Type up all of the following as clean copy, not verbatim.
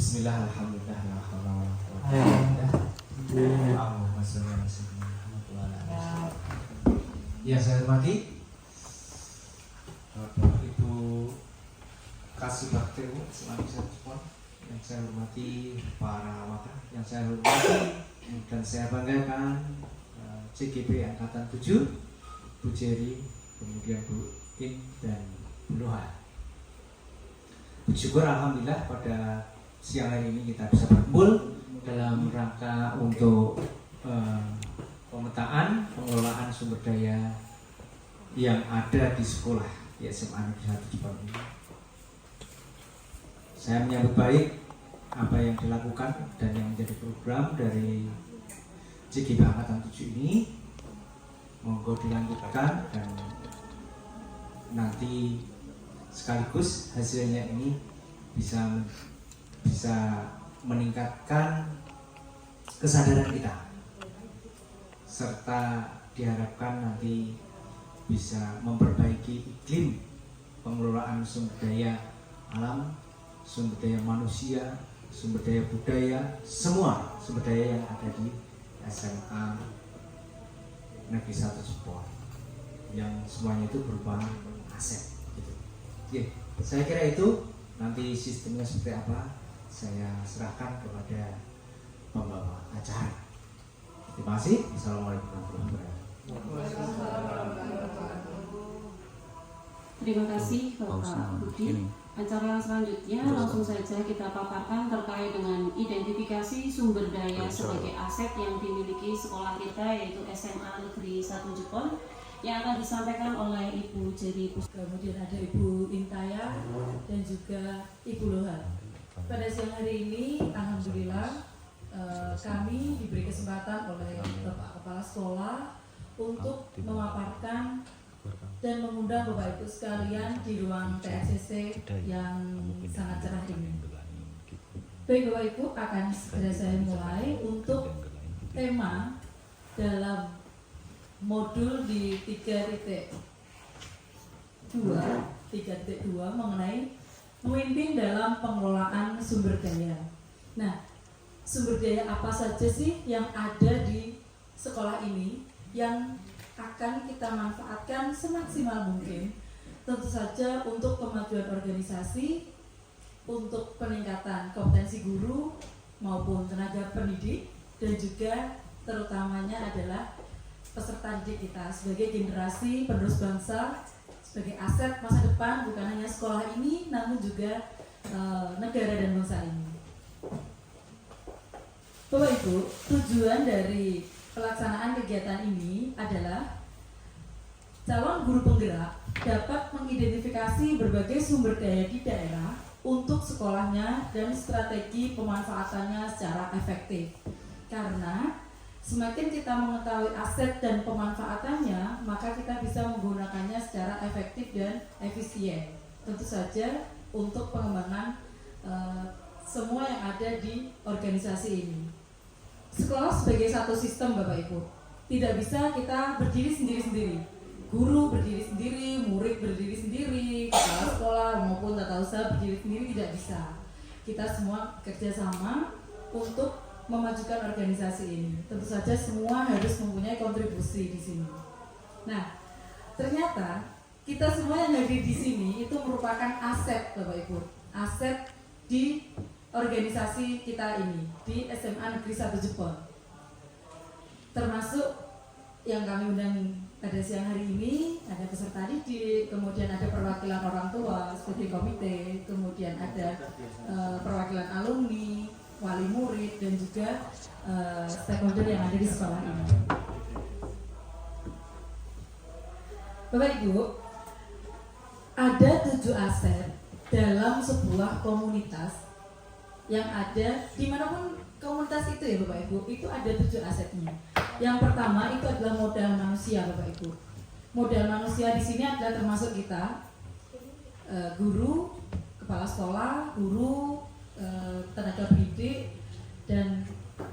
Bismillah, alhamdulillah, la haula wa la quwwata illa billah. Allahumma shalli ala sayyidina Muhammad wa ala alihi. Yang saya hormati Bapak Ibu Kasih Bakti Selami Serpon, yang saya hormati para wakil, yang saya hormati dan saya banggakan CGP Angkatan 7, Bu Jerry, kemudian Bu In dan Bu Lohan. Bersyukur alhamdulillah pada siang hari ini kita bisa berkumpul dalam rangka untuk pemetaan pengelolaan sumber daya yang ada di sekolah di SMA Negeri 1 Jepang ini. Saya menyambut baik apa yang dilakukan dan yang menjadi program dari CGP Angkatan 7 ini. Monggo dilanjutkan dan nanti sekaligus hasilnya ini bisa meningkatkan kesadaran kita, serta diharapkan nanti bisa memperbaiki iklim pengelolaan sumber daya alam, sumber daya manusia, sumber daya budaya, semua sumber daya yang ada di SMA Negeri 1 Jepang, yang semuanya itu berupa aset gitu. Oke, saya kira itu. Nanti sistemnya seperti apa saya serahkan kepada pembawa acara. Terima kasih. Assalamualaikum warahmatullahi wabarakatuh. Terima kasih Bapak Budi. Acara yang selanjutnya langsung saja kita paparkan terkait dengan identifikasi sumber daya sebagai aset yang dimiliki sekolah kita, yaitu SMA Negeri 1 Jepang, yang akan disampaikan oleh Ibu Jerry. Kemudian ada Ibu Intaya dan juga Ibu Lohan. Pada siang hari ini, alhamdulillah kami diberi kesempatan oleh Bapak Kepala Sekolah untuk memaparkan dan mengundang Bapak Ibu sekalian di ruang TSCC yang sangat cerah ini. Baik Bapak Ibu, akan segera saya mulai untuk tema dalam modul di 3.2 mengenai memimpin dalam pengelolaan sumber daya. Nah, sumber daya apa saja sih yang ada di sekolah ini yang akan kita manfaatkan semaksimal mungkin? Tentu saja untuk kemajuan organisasi, untuk peningkatan kompetensi guru maupun tenaga pendidik, dan juga terutamanya adalah peserta didik kita sebagai generasi penerus bangsa, sebagai aset masa depan bukan hanya sekolah ini namun juga negara dan bangsa ini. Bapak Ibu, tujuan dari pelaksanaan kegiatan ini adalah calon guru penggerak dapat mengidentifikasi berbagai sumber daya di daerah untuk sekolahnya dan strategi pemanfaatannya secara efektif. Karena semakin kita mengetahui aset dan pemanfaatannya, maka kita bisa menggunakannya secara efektif dan efisien. Tentu saja untuk pengembangan semua yang ada di organisasi ini. Sekolah sebagai satu sistem Bapak Ibu. Tidak bisa kita berdiri sendiri-sendiri. Guru berdiri sendiri, murid berdiri sendiri, kepala sekolah maupun tata usaha berdiri sendiri, tidak bisa. Kita semua kerjasama untuk memajukan organisasi ini. Tentu saja semua harus mempunyai kontribusi di sini. Nah, ternyata kita semua yang hadir di sini itu merupakan aset Bapak Ibu, aset di organisasi kita ini di SMA Negeri 1 Jepang. Termasuk yang kami undang pada siang hari ini ada peserta didik, kemudian ada perwakilan orang tua seperti komite, kemudian ada perwakilan alumni, wali murid, dan juga stakeholder yang ada di sekolah ini. Bapak Ibu, ada 7 aset dalam sebuah komunitas yang ada dimanapun komunitas itu ya Bapak Ibu, itu ada 7 asetnya. Yang pertama itu adalah modal manusia Bapak Ibu. Modal manusia di sini adalah termasuk kita, guru, kepala sekolah, guru, tenaga pendidik, dan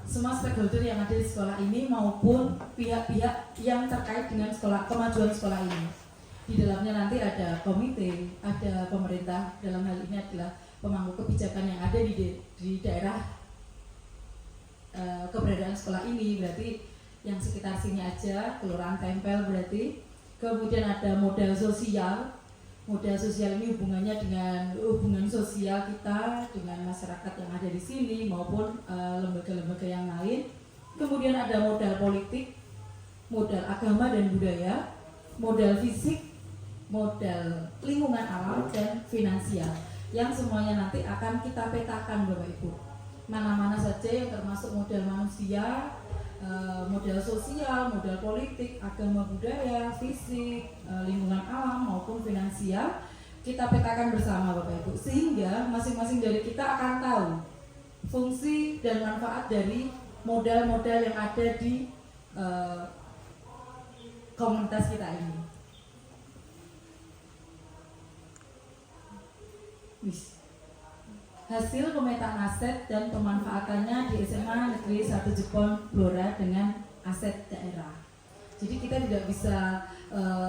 semua stakeholder yang ada di sekolah ini maupun pihak-pihak yang terkait dengan sekolah, kemajuan sekolah ini. Di dalamnya nanti ada komite, ada pemerintah, dalam hal ini adalah pemangku kebijakan yang ada di daerah keberadaan sekolah ini, berarti yang sekitar sini aja, Kelurahan Tempel berarti. Kemudian ada modal sosial. Modal sosial ini hubungannya dengan hubungan sosial kita dengan masyarakat yang ada di sini maupun lembaga-lembaga yang lain. Kemudian ada modal politik, modal agama dan budaya, modal fisik, modal lingkungan alam, dan finansial, yang semuanya nanti akan kita petakan Bapak Ibu. Mana-mana saja yang termasuk modal manusia, modal sosial, modal politik, agama budaya, fisik, lingkungan alam maupun finansial, kita petakan bersama Bapak Ibu, sehingga masing-masing dari kita akan tahu fungsi dan manfaat dari modal-modal yang ada di komunitas kita ini. Hasil pemetaan aset dan pemanfaatannya di SMA Negeri 1 Jepon Blora dengan aset daerah. Jadi kita tidak bisa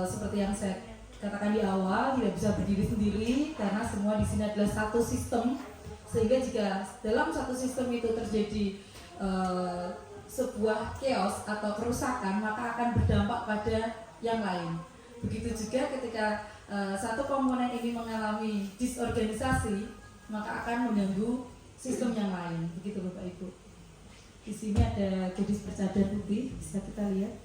seperti yang saya katakan di awal, tidak bisa berdiri sendiri karena semua di sini adalah satu sistem. Sehingga jika dalam satu sistem itu terjadi sebuah chaos atau kerusakan, maka akan berdampak pada yang lain. Begitu juga ketika satu komponen ini mengalami disorganisasi, maka akan mengganggu sistem yang lain. Begitu Bapak Ibu. Di sini ada gadis bercadar putih, bisa kita lihat.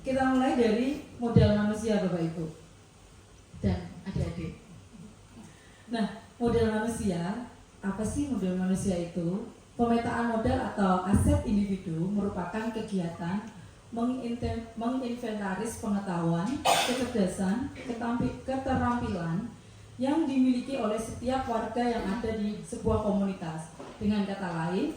Kita mulai dari modal manusia Bapak Ibu dan adik-adik. Nah, modal manusia, apa sih modal manusia itu? Pemetaan modal atau aset individu merupakan kegiatan menginventaris pengetahuan, kecerdasan, keterampilan yang dimiliki oleh setiap warga yang ada di sebuah komunitas. Dengan kata lain,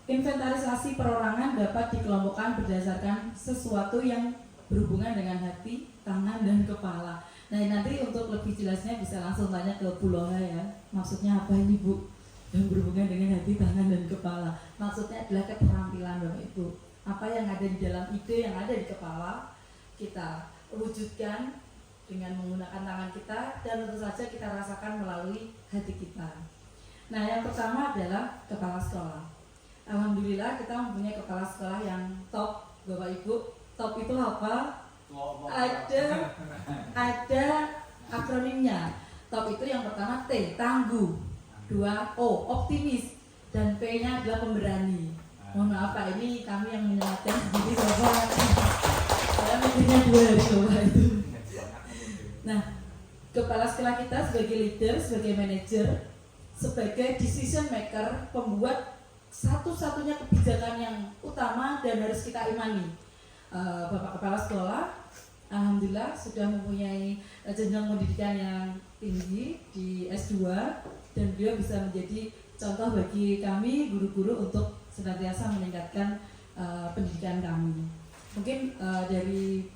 inventarisasi perorangan dapat dikelompokkan berdasarkan sesuatu yang berhubungan dengan hati, tangan, dan kepala. Nah, nanti untuk lebih jelasnya bisa langsung tanya ke Bu Loha ya. Maksudnya apa ini Bu? Yang berhubungan dengan hati, tangan, dan kepala. Maksudnya adalah keterampilan Bapak Ibu. Apa yang ada di dalam ide yang ada di kepala, kita wujudkan dengan menggunakan tangan kita, dan tentu saja kita rasakan melalui hati kita. Nah, yang pertama adalah kepala sekolah. Alhamdulillah kita mempunyai kepala sekolah yang top Bapak Ibu. Top itu apa? Ada akronimnya. Top itu yang pertama T, tangguh. 2 O, optimis. Dan P-nya adalah pemberani. Mohon maaf Pak, ini kami yang menyematkan sendiri Bapak. Saya mikirnya 2 hari Bapak itu. Nah, kepala sekolah kita sebagai leader, sebagai manajer, sebagai decision maker, pembuat satu-satunya kebijakan yang utama dan harus kita imani. Bapak Kepala Sekolah, alhamdulillah sudah mempunyai jenjang pendidikan yang tinggi di S2, dan beliau bisa menjadi contoh bagi kami guru-guru untuk senantiasa meningkatkan pendidikan kami. Mungkin dari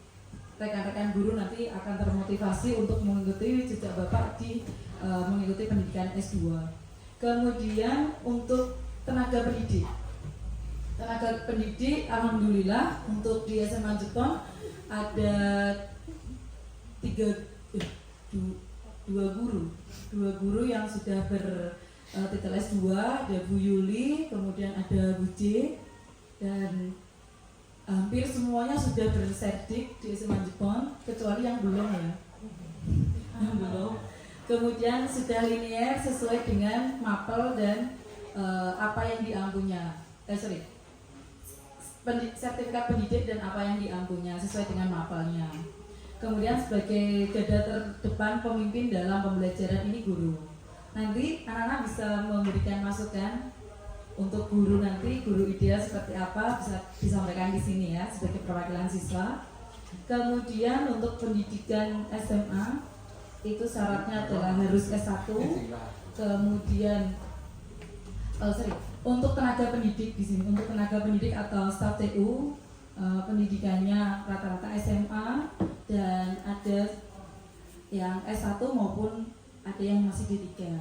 rekan-rekan guru nanti akan termotivasi untuk mengikuti jejak Bapak di mengikuti pendidikan S2. Kemudian untuk tenaga pendidik. Tenaga pendidik, alhamdulillah untuk di SMA Jepon ada dua guru yang sudah bertitel S2, ada Bu Yuli, kemudian ada Bu J, dan hampir semuanya sudah berserdik di SMA Jepon, kecuali yang belum ya. Yang belum. Kemudian sudah linier sesuai dengan mapel dan apa yang diampunya. Sertifikat pendidik dan apa yang diampunya sesuai dengan mapelnya. Kemudian sebagai garda terdepan pemimpin dalam pembelajaran ini guru. Nanti anak-anak bisa memberikan masukan untuk guru nanti, guru ideal seperti apa bisa disampaikan di sini ya sebagai perwakilan siswa. Kemudian untuk pendidikan SMA itu syaratnya adalah harus S1. Kemudian untuk tenaga pendidik di sini, untuk tenaga pendidik atau staf TU, pendidikannya rata-rata SMA dan ada yang S1 maupun ada yang masih D3.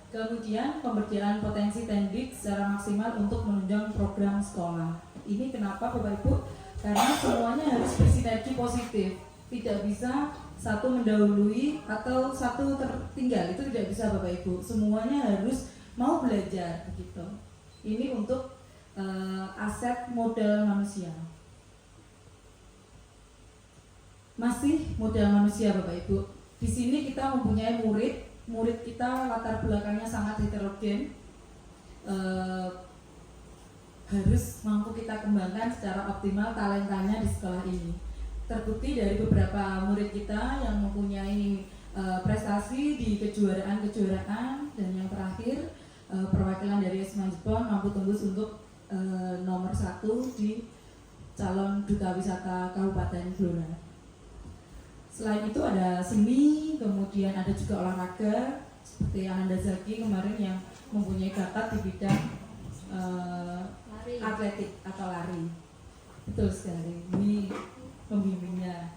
Kemudian pemberdayaan potensi tendik secara maksimal untuk menunjang program sekolah. Ini kenapa Bapak Ibu? Karena semuanya harus bersinergi positif. Tidak bisa satu mendahului atau satu tertinggal, itu tidak bisa Bapak Ibu. Semuanya harus mau belajar begitu. Ini untuk aset modal manusia. Masih modal manusia Bapak Ibu. Di sini kita mempunyai murid kita latar belakangnya sangat heterogen. Harus mampu kita kembangkan secara optimal talentanya di sekolah ini. Terbukti dari beberapa murid kita yang mempunyai prestasi di kejuaraan-kejuaraan, dan yang terakhir perwakilan dari SMA Jepang mampu tembus untuk nomor 1 di calon duta wisata Kabupaten Blora. Selain itu ada seni, kemudian ada juga olahraga seperti Ananda Zaki kemarin yang mempunyai bakat di bidang atletik atau lari. Betul sekali. Ini pembimbingnya.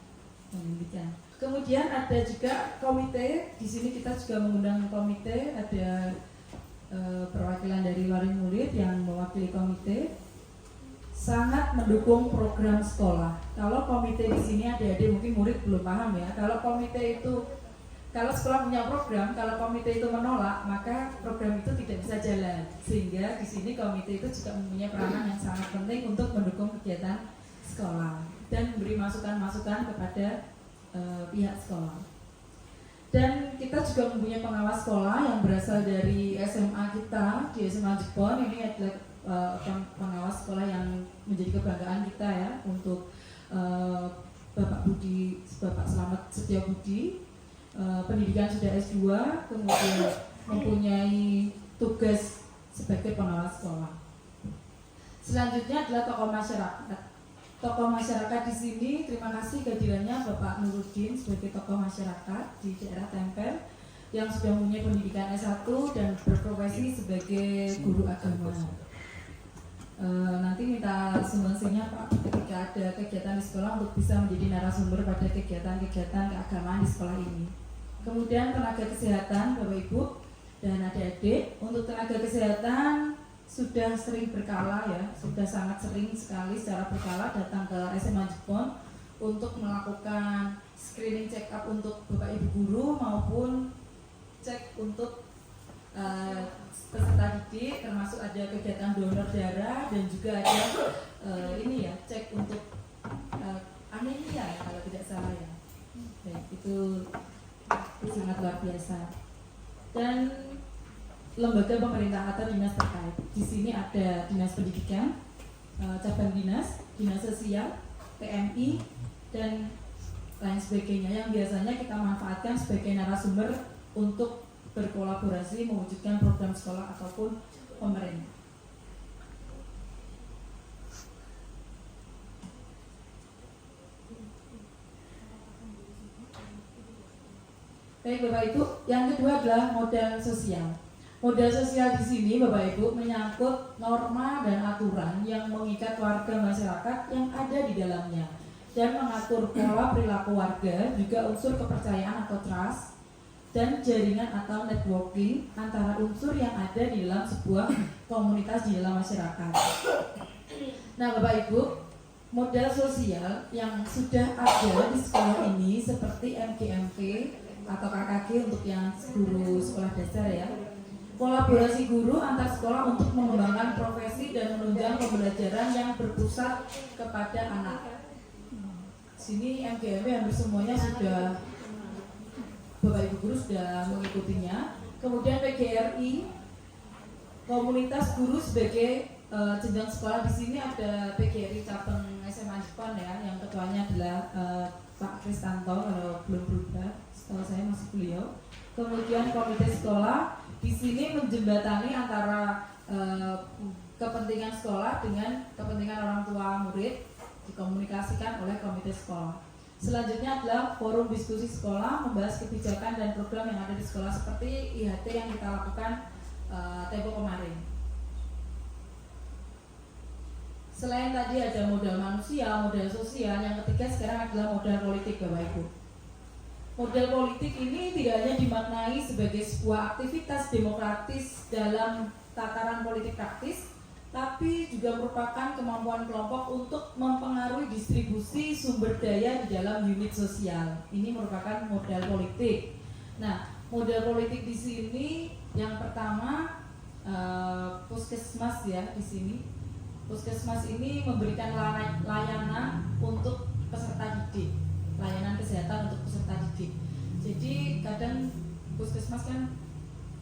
Kemudian ada juga komite. Di sini kita juga mengundang komite. Ada perwakilan dari waring murid yang mewakili komite. Sangat mendukung program sekolah. Kalau komite di sini adik-adik mungkin murid belum paham ya. Kalau komite itu, kalau sekolah punya program, kalau komite itu menolak, maka program itu tidak bisa jalan. Sehingga di sini komite itu juga mempunyai peranan yang sangat penting untuk mendukung kegiatan sekolah dan memberi masukan-masukan kepada pihak sekolah. Dan kita juga mempunyai pengawas sekolah yang berasal dari SMA kita di SMA Jepang. Ini adalah pengawas sekolah yang menjadi kebanggaan kita ya, untuk Bapak Slamet Setiabudi. Pendidikan sudah S2, kemudian mempunyai tugas sebagai pengawas sekolah. Selanjutnya adalah tokoh masyarakat. Tokoh masyarakat di sini, terima kasih kehadirannya Bapak Nurudin sebagai tokoh masyarakat di daerah Tempel yang sudah mempunyai pendidikan S1 dan berprofesi sebagai guru agama. Nanti minta sumbangsihnya Pak ketika ada kegiatan di sekolah untuk bisa menjadi narasumber pada kegiatan-kegiatan keagamaan di sekolah ini. Kemudian tenaga kesehatan Bapak Ibu dan adik-adik. Untuk tenaga kesehatan sudah sering berkala ya, sudah sangat sering sekali secara berkala datang ke SMA Jepang untuk melakukan screening check up untuk Bapak Ibu guru maupun cek untuk peserta didik, termasuk ada kegiatan donor darah dan juga ada ini ya, cek untuk anemia ya, kalau tidak salah ya. Baik, itu sangat luar biasa. Dan lembaga pemerintah atau dinas terkait. Di sini ada dinas pendidikan, cabang dinas, dinas sosial, PMI, dan lain sebagainya yang biasanya kita manfaatkan sebagai narasumber untuk berkolaborasi mewujudkan program sekolah ataupun pemerintah. Baik Bapak Ibu, yang kedua adalah modal sosial. Modal sosial di sini Bapak Ibu menyangkut norma dan aturan yang mengikat warga masyarakat yang ada di dalamnya dan mengatur pola perilaku warga, juga unsur kepercayaan atau trust, dan jaringan atau networking antara unsur yang ada di dalam sebuah komunitas di dalam masyarakat. Nah Bapak Ibu, modal sosial yang sudah ada di sekolah ini seperti MGMP atau KKG untuk yang guru sekolah dasar ya, kolaborasi guru antar sekolah untuk mengembangkan profesi dan menunjang pembelajaran yang berpusat kepada anak. Sini MGMP hampir semuanya sudah, Bapak Ibu guru sudah mengikutinya. Kemudian PGRI, komunitas guru sebagai jenjang sekolah. Di sini ada PGRI cabang SMA Jepang ya, yang ketuanya adalah Pak Kristanto kalau belum berubah, setahu saya masih beliau. Kemudian komite sekolah di sini menjembatani antara kepentingan sekolah dengan kepentingan orang tua murid, dikomunikasikan oleh komite sekolah. Selanjutnya adalah forum diskusi sekolah, membahas kebijakan dan program yang ada di sekolah seperti IHT yang kita lakukan tempo kemarin. Selain tadi ada modal manusia, modal sosial, yang ketiga sekarang adalah modal politik Bapak Ibu. Modal politik ini tidak hanya dimaknai sebagai sebuah aktivitas demokratis dalam tataran politik praktis, tapi juga merupakan kemampuan kelompok untuk mempengaruhi distribusi sumber daya di dalam unit sosial. Ini merupakan modal politik. Nah, modal politik di sini yang pertama puskesmas ya di sini. Puskesmas ini memberikan layanan untuk peserta didik, layanan kesehatan untuk peserta didik. Jadi kadang puskesmas kan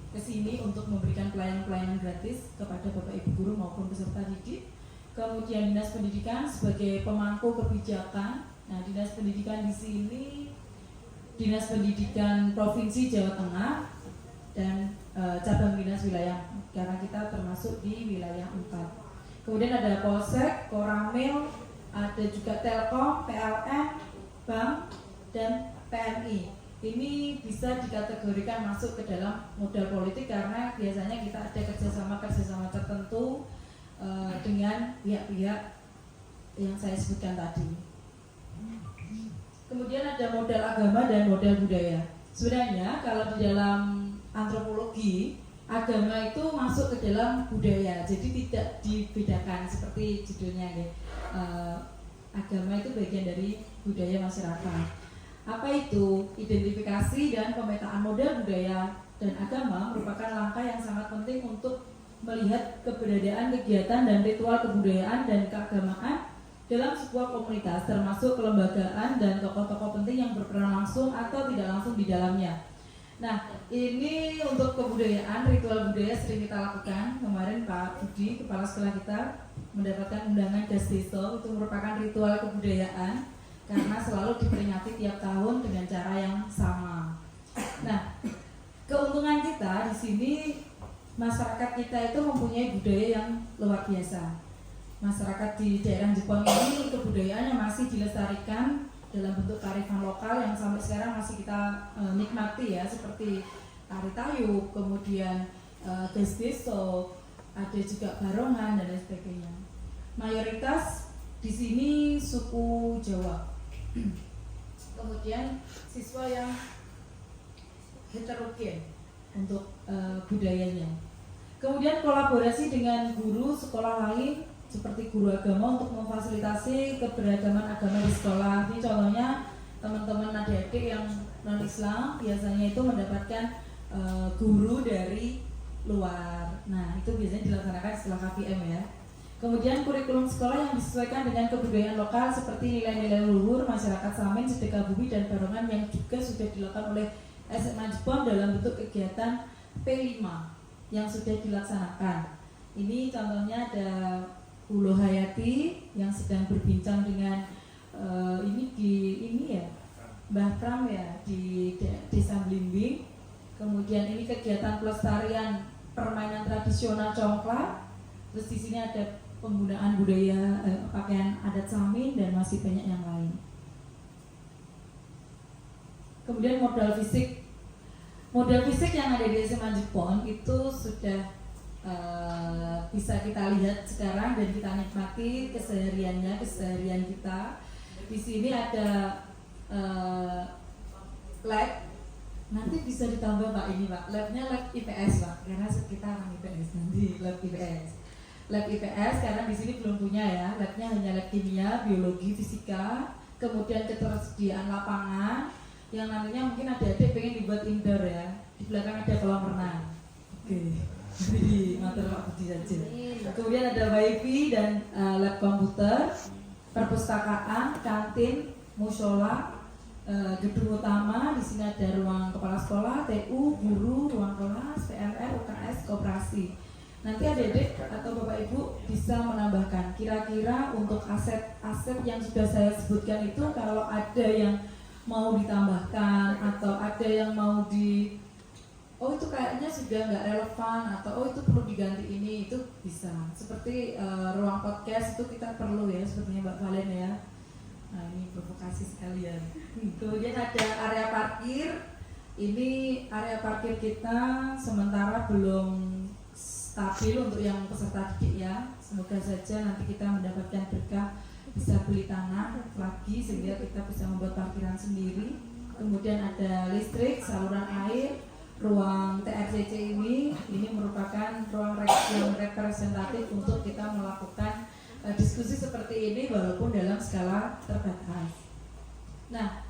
ke sini untuk memberikan pelayanan-pelayanan gratis kepada Bapak Ibu guru maupun peserta didik. Kemudian Dinas Pendidikan sebagai pemangku kebijakan. Nah, Dinas Pendidikan di sini Dinas Pendidikan Provinsi Jawa Tengah dan cabang dinas wilayah, karena kita termasuk di wilayah 4. Kemudian ada Polsek, Koramil, ada juga Telkom, PLN, Bank, dan PMI. Ini bisa dikategorikan masuk ke dalam modal politik karena biasanya kita ada kerjasama tertentu dengan pihak-pihak yang saya sebutkan tadi. Kemudian ada modal agama dan modal budaya. Sebenarnya kalau di dalam antropologi, agama itu masuk ke dalam budaya, jadi tidak dibedakan seperti judulnya ya. Agama itu bagian dari budaya masyarakat. Apa itu? Identifikasi dan pemetaan modal budaya dan agama merupakan langkah yang sangat penting untuk melihat keberadaan kegiatan dan ritual kebudayaan dan keagamaan dalam sebuah komunitas, termasuk kelembagaan dan tokoh-tokoh penting yang berperan langsung atau tidak langsung di dalamnya. Nah, ini untuk kebudayaan, ritual budaya sering kita lakukan. Kemarin Pak Budi, kepala sekolah kita, mendapatkan undangan Dasdeso. Itu merupakan ritual kebudayaan karena selalu diperingati tiap tahun dengan cara yang sama. Nah, keuntungan kita di sini, masyarakat kita itu mempunyai budaya yang luar biasa. Masyarakat di daerah Jepang ini kebudayaannya masih dilestarikan dalam bentuk kearifan lokal yang sampai sekarang masih kita nikmati ya, seperti tari tayub, kemudian Dasdeso, ada juga barongan dan lain sebagainya. Mayoritas di sini suku Jawa. Kemudian siswa yang heterogen untuk budayanya. Kemudian kolaborasi dengan guru sekolah lain seperti guru agama untuk memfasilitasi keberagaman agama di sekolah. Ini contohnya teman-teman adik-adik yang non-Islam biasanya itu mendapatkan guru dari luar. Nah, itu biasanya dilaksanakan setelah KPM ya. Kemudian kurikulum sekolah yang disesuaikan dengan kebudayaan lokal seperti nilai-nilai leluhur, masyarakat Samin, sedekah bumi, dan barongan yang juga sudah dilakukan oleh SMA Jepang dalam bentuk kegiatan P5 yang sudah dilaksanakan. Ini contohnya ada Ulo Hayati yang sedang berbincang dengan Mbah Pram ya di Desa Blimbing. Kemudian ini kegiatan pelestarian permainan tradisional congklak. Terus di sini ada penggunaan budaya pakaian adat Samin dan masih banyak yang lain. Kemudian modal fisik yang ada di SMA Jepang itu sudah bisa kita lihat sekarang dan kita nikmati keseharian kita. Di sini ada lab, nanti bisa ditambah Pak ini Pak, labnya lab IPS Pak, karena kita orang IPS, nanti lab IPS karena di sini belum punya ya, labnya hanya lab kimia, biologi, fisika, kemudian ketersediaan lapangan yang nantinya mungkin adik-adik pengen dibuat indoor ya, di belakang ada kolam renang. Oke. Jadi materi Pak Budi saja. Kemudian ada wifi dan lab komputer, perpustakaan, kantin, mushola, gedung utama. Di sini ada ruang kepala sekolah, TU, guru, ruang kelas, PLR, UKS, koperasi. Nanti adik-adik atau Bapak Ibu bisa menambahkan kira-kira untuk aset-aset yang sudah saya sebutkan itu kalau ada yang mau ditambahkan atau ada yang mau oh itu kayaknya sudah nggak relevan atau oh itu perlu diganti ini, itu bisa. Seperti ruang podcast itu kita perlu ya, sepertinya Mbak Valen ya. Nah ini provokasi sekalian. Kemudian ada area parkir. Ini area parkir kita sementara belum stabil untuk yang peserta didik ya. Semoga saja nanti kita mendapatkan berkah bisa beli tanah lagi sehingga kita bisa membuat parkiran sendiri. Kemudian ada listrik, saluran air, ruang TRCC ini merupakan ruang yang representatif untuk kita melakukan diskusi seperti ini walaupun dalam skala terbatas. Nah,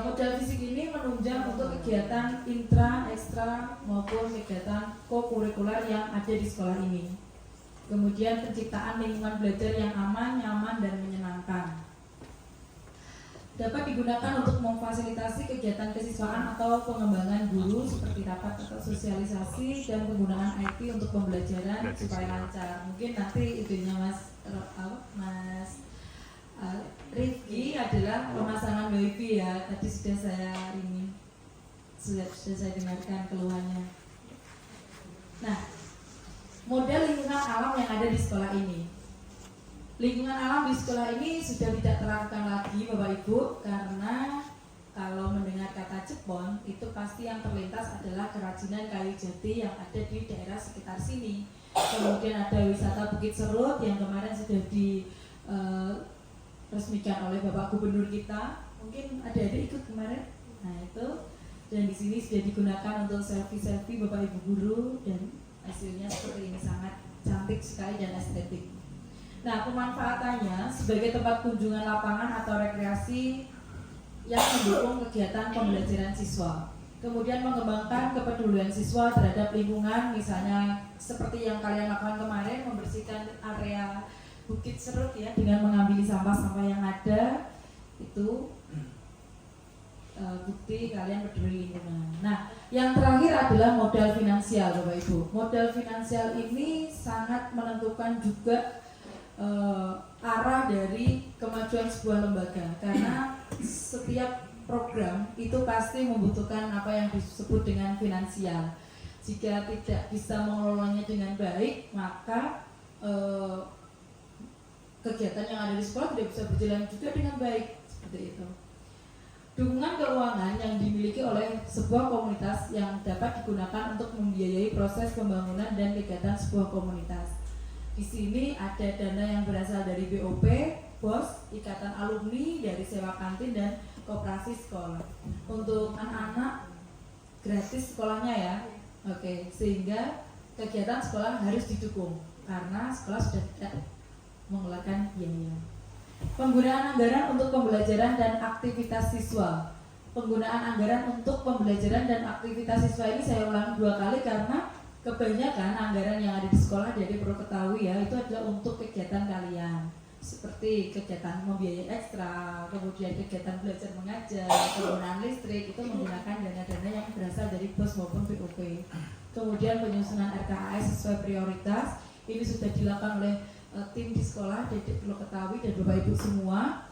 modal fisik ini menunjang untuk kegiatan intra, ekstra maupun kegiatan kokurikuler yang ada di sekolah ini. Kemudian penciptaan lingkungan belajar yang aman, nyaman, dan menyenangkan. Dapat digunakan untuk memfasilitasi kegiatan kesiswaan atau pengembangan guru seperti rapat atau sosialisasi dan penggunaan IT untuk pembelajaran supaya lancar. Mungkin nanti itunya Mas Rifki adalah pemasangan WiFi ya. Tadi sudah saya dengarkan keluhannya. Nah, model lingkungan alam yang ada di sekolah ini. Lingkungan alam di sekolah ini sudah tidak teragukan lagi Bapak Ibu, karena kalau mendengar kata Jepon itu pasti yang terlintas adalah kerajinan kayu jati yang ada di daerah sekitar sini. Kemudian ada wisata Bukit Serut yang kemarin sudah diresmikan oleh Bapak Gubernur kita. Mungkin adik-adik ikut kemarin. Nah itu, dan di sini sudah digunakan untuk selfie Bapak Ibu guru dan hasilnya seperti ini, sangat cantik sekali dan estetik. Nah, pemanfaatannya sebagai tempat kunjungan lapangan atau rekreasi yang mendukung kegiatan pembelajaran siswa. Kemudian mengembangkan kepedulian siswa terhadap lingkungan, misalnya seperti yang kalian lakukan kemarin, membersihkan area Bukit Serut ya, dengan mengambil sampah-sampah yang ada, itu bukti kalian peduli lingkungan. Nah, yang terakhir adalah modal finansial Bapak Ibu. Modal finansial ini sangat menentukan juga arah dari kemajuan sebuah lembaga, karena setiap program itu pasti membutuhkan apa yang disebut dengan finansial. Jika tidak bisa mengelolanya dengan baik, maka kegiatan yang ada di sekolah tidak bisa berjalan juga dengan baik, seperti itu. Dukungan keuangan yang dimiliki oleh sebuah komunitas yang dapat digunakan untuk membiayai proses pembangunan dan kegiatan sebuah komunitas. Di sini ada dana yang berasal dari BOP, BOS, ikatan alumni, dari sewa kantin dan koperasi sekolah. Untuk anak-anak gratis sekolahnya ya. Oke, sehingga kegiatan sekolah harus didukung karena sekolah sudah tidak mengeluarkan biaya. Penggunaan anggaran untuk pembelajaran dan aktivitas siswa. Penggunaan anggaran untuk pembelajaran dan aktivitas siswa ini saya ulangi 2 kali karena kebanyakan anggaran yang ada di sekolah, jadi perlu ketahui ya, itu adalah untuk kegiatan kalian seperti kegiatan membiayai ekstra, kemudian kegiatan belajar mengajar, penggunaan listrik, itu menggunakan dana-dana yang berasal dari BOS maupun BOP. Kemudian penyusunan RKAS sesuai prioritas, ini sudah dilakukan oleh tim di sekolah, jadi perlu ketahui dan Bapak Ibu semua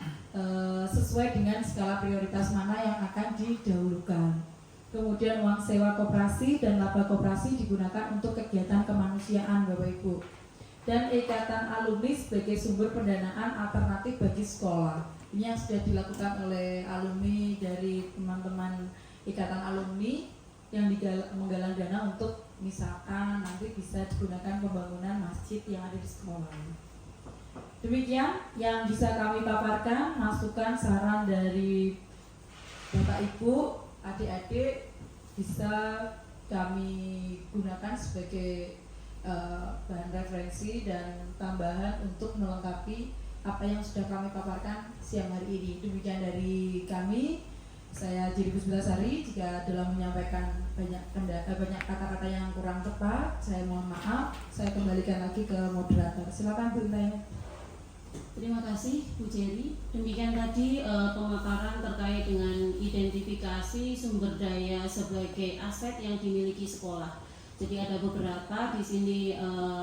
sesuai dengan skala prioritas mana yang akan didahulukan. Kemudian uang sewa koperasi dan laba koperasi digunakan untuk kegiatan kemanusiaan Bapak Ibu. Dan ikatan alumni sebagai sumber pendanaan alternatif bagi sekolah. Ini yang sudah dilakukan oleh alumni dari teman-teman ikatan alumni yang menggalang dana untuk misalkan nanti bisa digunakan pembangunan masjid yang ada di sekolah. Demikian yang bisa kami paparkan, masukan saran dari Bapak Ibu, adik-adik bisa kami gunakan sebagai bahan referensi dan tambahan untuk melengkapi apa yang sudah kami paparkan siang hari ini. Demikian dari kami, saya Jiri Pusbilasari. Jika dalam menyampaikan banyak kata-kata yang kurang tepat, saya mohon maaf. Saya kembalikan lagi ke moderator. Silakan Bu Intan. Terima kasih Bu Jerry. Demikian tadi pemaparan terkait dengan identifikasi sumber daya sebagai aset yang dimiliki sekolah. Jadi ada beberapa di sini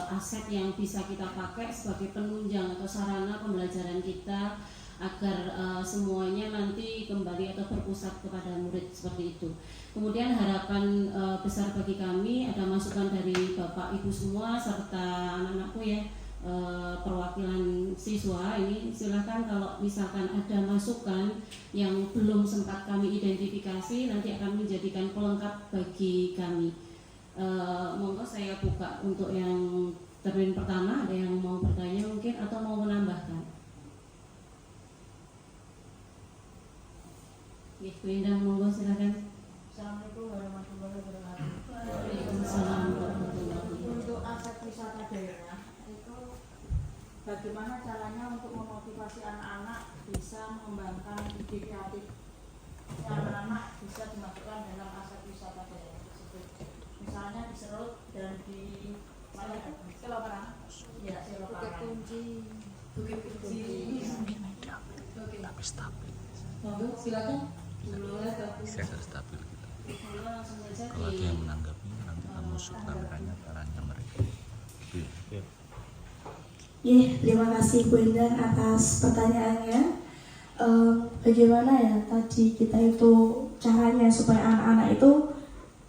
aset yang bisa kita pakai sebagai penunjang atau sarana pembelajaran kita agar semuanya nanti kembali atau berpusat kepada murid, seperti itu. Kemudian harapan besar bagi kami ada masukan dari Bapak Ibu semua serta anak-anakku ya, perwakilan siswa ini, silahkan kalau misalkan ada masukan yang belum sempat kami identifikasi nanti akan menjadikan pelengkap bagi kami. Monggo saya buka untuk yang termin pertama, ada yang mau bertanya mungkin atau mau menambahkan? Bu Indah, monggo silakan. Assalamualaikum warahmatullahi wabarakatuh. wisata daerah itu bagaimana caranya untuk memotivasi anak-anak bisa mengembangkan ide kreatif anak-anak bisa dimasukkan dalam aset wisata daerah tersebut, misalnya di Serut dan di Seloparang, ya Seloparang, Bukit Kunci. Oke. Monggo silakan. Saya harus stabil gitu. Kalau ada yang menanggapi nanti kamu sukaranya caranya mereka. Oke. Terima kasih Bu Indah atas pertanyaannya. Bagaimana ya tadi kita itu caranya supaya anak-anak itu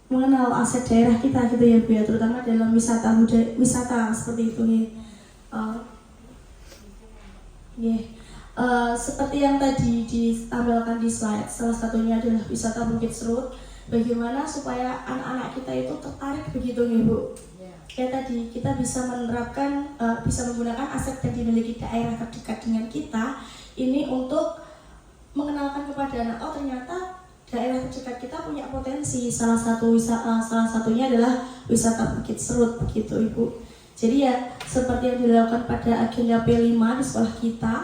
mengenal aset daerah kita gitu ya Bu ya, terutama dalam wisata seperti itu nih. Seperti yang tadi ditampilkan di slide, salah satunya adalah wisata Bukit Serut. Bagaimana supaya anak-anak kita itu tertarik begitu nih Bu? Kayak tadi kita bisa menerapkan, bisa menggunakan aset yang dimiliki daerah terdekat dengan kita ini untuk mengenalkan kepada anak, oh ternyata daerah terdekat kita punya potensi. Salah satunya adalah wisata Bukit Serut begitu Ibu. Jadi ya seperti yang dilakukan pada agenda P5 di sekolah kita,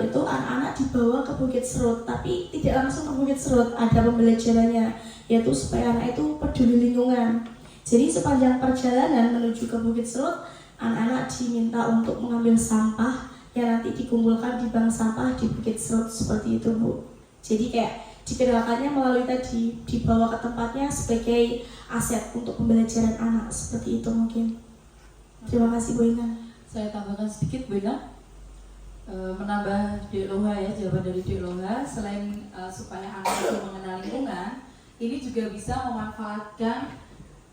itu anak-anak dibawa ke Bukit Serut, tapi tidak langsung ke Bukit Serut, ada pembelajarannya, yaitu supaya anak itu peduli lingkungan. Jadi sepanjang perjalanan menuju ke Bukit Serut, anak-anak diminta untuk mengambil sampah yang nanti dikumpulkan di bank sampah di Bukit Serut seperti itu Bu. Jadi kayak dikenalkannya melalui tadi, dibawa ke tempatnya sebagai aset untuk pembelajaran anak seperti itu mungkin. Terima kasih Bu Ina. Saya tambahkan sedikit Bu Ina. Menambah Dek Loha ya, jawaban dari Dek Loha, selain supaya anak itu mengenal lingkungan, ini juga bisa memanfaatkan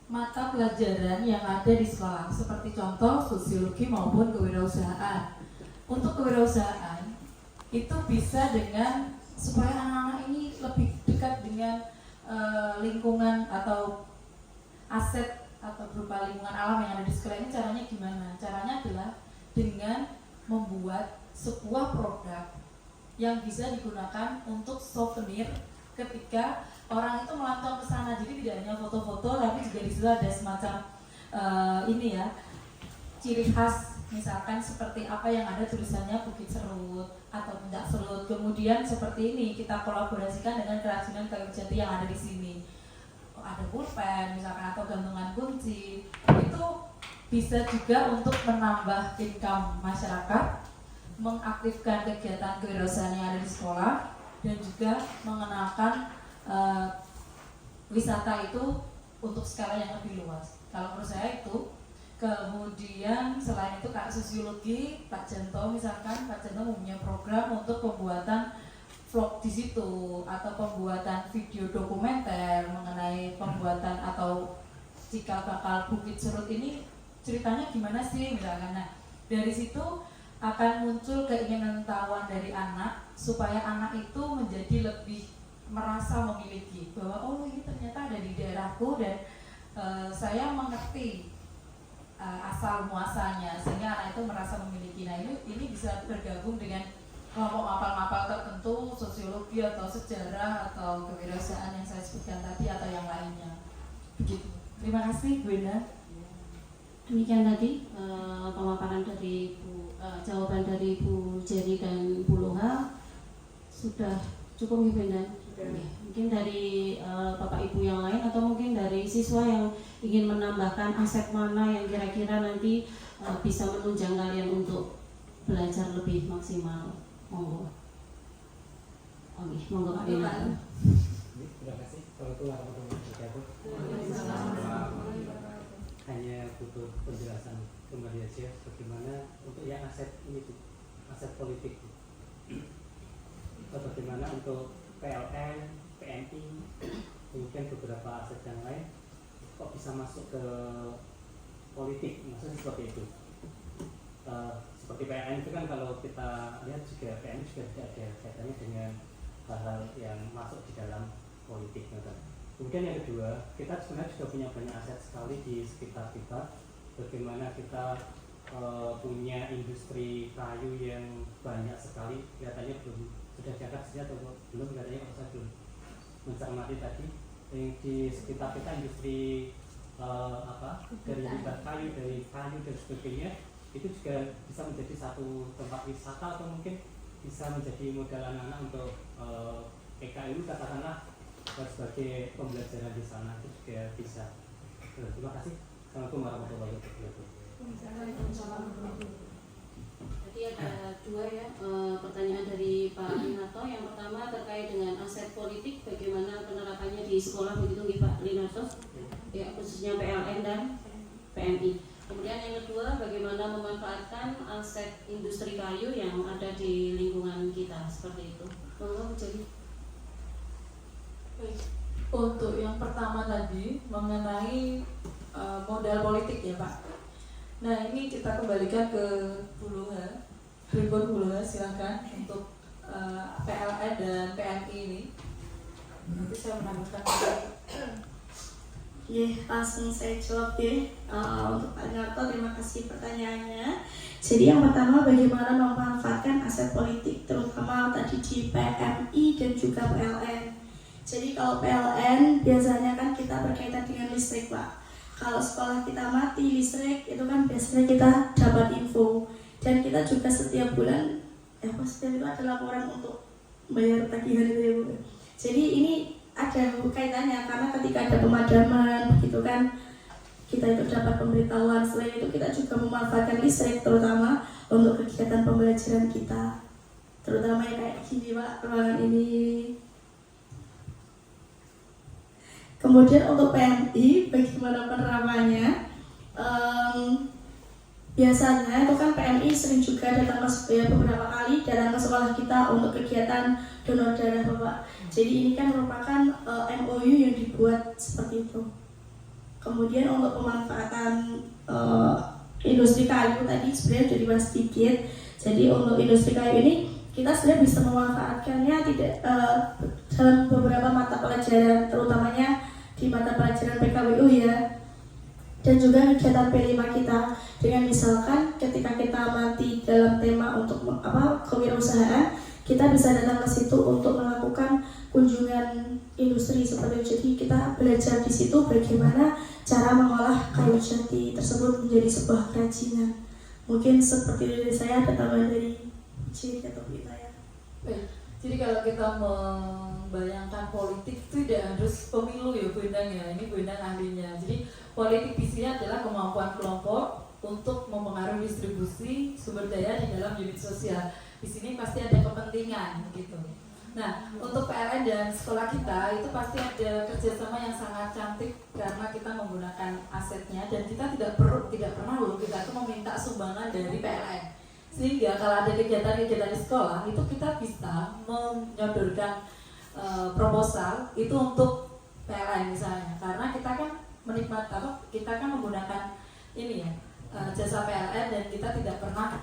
mata pelajaran yang ada di sekolah, seperti contoh sosiologi maupun kewirausahaan. Untuk kewirausahaan itu bisa dengan supaya anak-anak ini lebih dekat dengan lingkungan atau aset atau berupa lingkungan alam yang ada di sekolah ini. Caranya gimana? Caranya adalah dengan membuat sebuah produk yang bisa digunakan untuk souvenir ketika orang itu melantang ke sana. Jadi tidak hanya foto-foto, tapi juga di situ ada semacam ini ya, ciri khas, misalkan seperti apa yang ada tulisannya Bukit Serut atau Puncak Serut. Kemudian seperti ini kita kolaborasikan dengan kerajinan kayu jati yang ada di sini. Ada pulpen misalkan atau gantungan kunci. Itu bisa juga untuk menambah income masyarakat, mengaktifkan kegiatan kewirausahaan yang ada di sekolah, dan juga mengenalkan wisata itu untuk skala yang lebih luas. Kalau menurut saya itu. Kemudian selain itu Kak Sosiologi, Pak Janto misalkan, Pak Janto mempunyai program untuk pembuatan vlog di situ atau pembuatan video dokumenter mengenai pembuatan atau cikal bakal Bukit Serut ini ceritanya gimana sih misalkan. Nah, dari situ akan muncul keinginan tawan dari anak supaya anak itu menjadi lebih merasa memiliki bahwa oh ini ternyata ada di daerahku dan saya mengerti asal muasalnya, sehingga anak itu merasa memiliki. Nah ini bisa bergabung dengan kelompok mapal-mapal tertentu, sosiologi atau sejarah atau kewirausahaan yang saya sebutkan tadi atau yang lainnya. Begitu. Terima kasih Bu Enda. Demikian tadi pemaparan dari jawaban dari Bu Jerry dan Bu Loha. Sudah cukup Bu Enda. Mungkin dari Bapak Ibu yang lain atau mungkin dari siswa yang ingin menambahkan aset mana yang kira-kira nanti bisa menunjang kalian untuk belajar lebih maksimal. Monggo. Oke, monggo Pak Bina. Terima kasih. Kalau itu hanya butuh penjelasan kembali aja bagaimana untuk yang aset ini, aset politik. Bagaimana untuk PLN, PNI, kemudian beberapa aset yang lain kok bisa masuk ke politik, maksudnya seperti itu. Seperti PLN itu kan kalau kita lihat juga PLN juga tidak ada kaitannya dengan hal-hal yang masuk di dalam politik. Kemudian yang kedua, kita sebenarnya juga punya banyak aset sekali di sekitar kita. Bagaimana kita punya industri kayu yang banyak sekali, kelihatannya belum sudah diangkat saja atau belum, katanya kalau saya belum mencermati tadi. Yang di sekitar kita industri dari limbah kayu, dari kayu dan sebagainya, itu juga bisa menjadi satu tempat wisata atau mungkin bisa menjadi modal anak-anak untuk PKU katakanlah sebagai pembelajaran di sana, itu juga bisa. Terima kasih. Assalamualaikum warahmatullahi wabarakatuh. Jadi ada dua ya pertanyaan dari Pak Linato. Yang pertama terkait dengan aset politik, bagaimana penerapannya di sekolah, begitu nggih Pak Linato? Ya, khususnya PLN dan PMI. Kemudian yang kedua, bagaimana memanfaatkan aset industri kayu yang ada di lingkungan kita, seperti itu. Monggo jadi. Untuk yang pertama tadi mengenai modal politik ya Pak. Nah ini kita kembalikan ke Bulunga, Tribun Bulunga, silahkan untuk PLN dan PMI ini. Nanti saya menambahkan. Langsung saya jawab ya. Untuk Pak Narto, terima kasih pertanyaannya. Jadi yang pertama, bagaimana memanfaatkan aset politik, terutama tadi di PMI dan juga PLN. Jadi kalau PLN biasanya kan kita berkaitan dengan listrik Pak. Kalau sekolah kita mati listrik, itu kan biasanya kita dapat info. Dan kita juga setiap bulan, setiap itu ada laporan untuk bayar tagihan itu ya Bu. Jadi ini ada kaitannya, karena ketika ada pemadaman gitu kan, kita itu dapat pemberitahuan. Selain itu kita juga memanfaatkan listrik terutama untuk kegiatan pembelajaran kita, terutama yang kayak gini Pak, ruangan ini. Kemudian untuk PMI, bagaimana penerapannya? Biasanya itu kan PMI sering juga datang ke beberapa kali datang ke sekolah kita untuk kegiatan donor darah Bapak. Jadi ini kan merupakan MOU yang dibuat seperti itu. Kemudian untuk pemanfaatan industri kayu tadi sebenarnya sudah dibahas sedikit. Jadi untuk industri kayu ini kita sebenarnya bisa memanfaatkannya tidak dalam beberapa mata pelajaran, terutamanya di mata pelajaran PKWU ya, dan juga kegiatan P5 kita. Dengan misalkan ketika kita mati dalam tema untuk kewirausahaan, kita bisa datang ke situ untuk melakukan kunjungan industri seperti itu. Jadi kita belajar di situ bagaimana cara mengolah kayu jati tersebut menjadi sebuah kerajinan. Mungkin seperti dari saya, ada tambahan dari Cik atau kita ya. Jadi kalau kita membayangkan politik itu tidak harus pemilu ya Bu Endang ya, ini Bu Endang ahlinya. Jadi politik isinya adalah kemampuan kelompok untuk mempengaruhi distribusi sumber daya di dalam unit sosial. Di sini pasti ada kepentingan gitu. Nah, untuk PLN dan sekolah kita itu pasti ada kerjasama yang sangat cantik karena kita menggunakan asetnya, dan kita tidak pernah kita itu meminta sumbangan dari PLN. Sehingga kalau ada kegiatan-kegiatan di sekolah itu kita bisa menyodorkan proposal itu untuk PLN misalnya, karena kita kan kita kan menggunakan ini ya jasa PLN, dan kita tidak pernah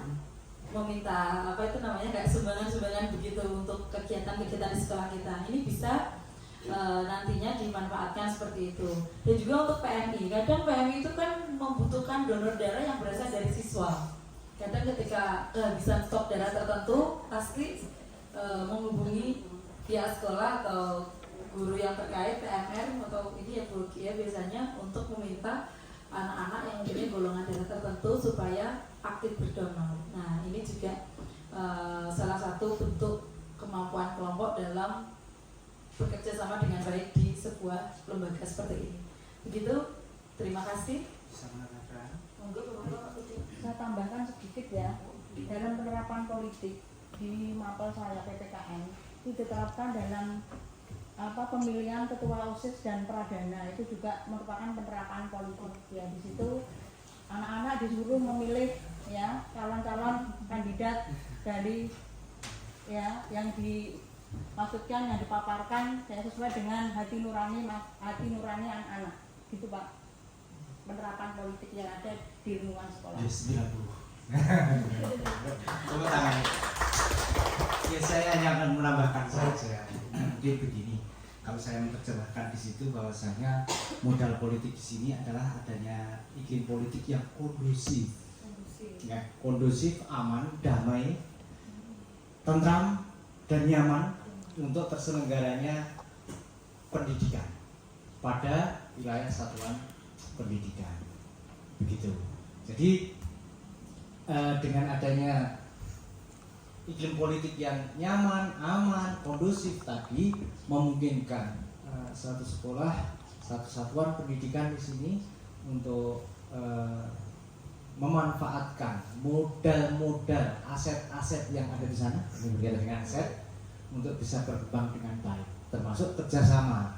meminta kayak sumbangan begitu untuk kegiatan-kegiatan di sekolah kita. Ini bisa nantinya dimanfaatkan seperti itu. Dan juga untuk PMI, kadang PMI itu kan membutuhkan donor darah yang berasal dari siswa. Kadang ketika kehabisan stok darah tertentu pasti menghubungi pihak sekolah atau guru yang terkait, PMR atau ini ya Bu ya, biasanya untuk meminta anak-anak yang mempunyai golongan darah tertentu supaya aktif berdonor. Nah ini juga salah satu bentuk kemampuan kelompok dalam bekerja sama dengan baik di sebuah lembaga seperti ini. Begitu, terima kasih. Saya tambahkan sedikit ya, dalam penerapan politik di mapel saya PPKN itu diterapkan dalam pemilihan ketua OSIS dan pradana, itu juga merupakan penerapan politik ya. Di situ anak-anak disuruh memilih ya calon-calon kandidat dari ya yang dimaksudkan, yang dipaparkan ya, sesuai dengan hati nurani anak-anak gitu Pak, penerapan politik yang ada di lingkungan sekolah. Tepuk tangan. Ya, saya hanya akan menambahkan saja. Mungkin begini, kalau saya menerjemahkan di situ bahwasanya modal politik di sini adalah adanya iklim politik yang kondusif, ya, kondusif, aman, damai, tentram dan nyaman untuk terselenggaranya pendidikan pada wilayah satuan pendidikan. Begitu. Jadi dengan adanya iklim politik yang nyaman, aman, kondusif tadi memungkinkan satu sekolah, satu satuan pendidikan di sini untuk memanfaatkan modal-modal aset-aset yang ada di sana, ini berkaitan dengan aset, untuk bisa berkembang dengan baik, termasuk kerjasama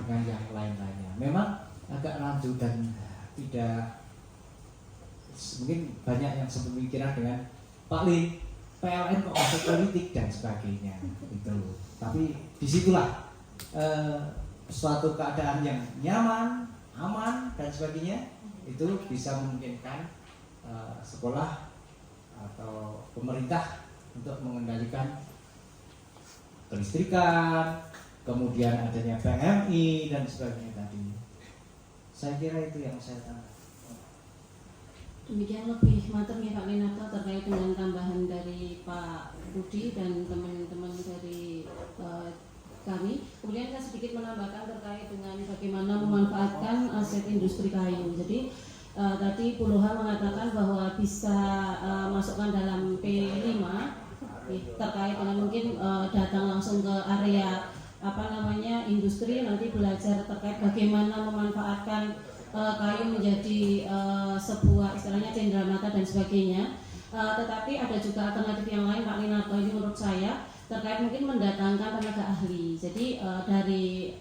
dengan yang lain-lainnya. Memang agak lanjut dan tidak, mungkin banyak yang sepemikiran dengan Pak Lim, PLN kok masuk politik dan sebagainya itu. Tapi disitulah suatu keadaan yang nyaman, aman dan sebagainya itu bisa memungkinkan sekolah atau pemerintah untuk mengendalikan kelistrikan, kemudian adanya PMI dan sebagainya tadi. Saya kira itu yang saya tangkap. Demikian lebih matang ya Pak Minato terkait dengan tambahan dari Pak Budi dan teman-teman dari kami. Kemudian saya sedikit menambahkan terkait dengan bagaimana memanfaatkan aset industri kayu. Jadi tadi Puluhan mengatakan bahwa bisa masukkan dalam P5 terkait dengan mungkin datang langsung ke area industri, nanti belajar terkait bagaimana memanfaatkan kayu menjadi sebuah istilahnya cenderamata dan sebagainya. Tetapi ada juga alternatif yang lain Pak Linato, ini menurut saya terkait mungkin mendatangkan tenaga ahli. Jadi dari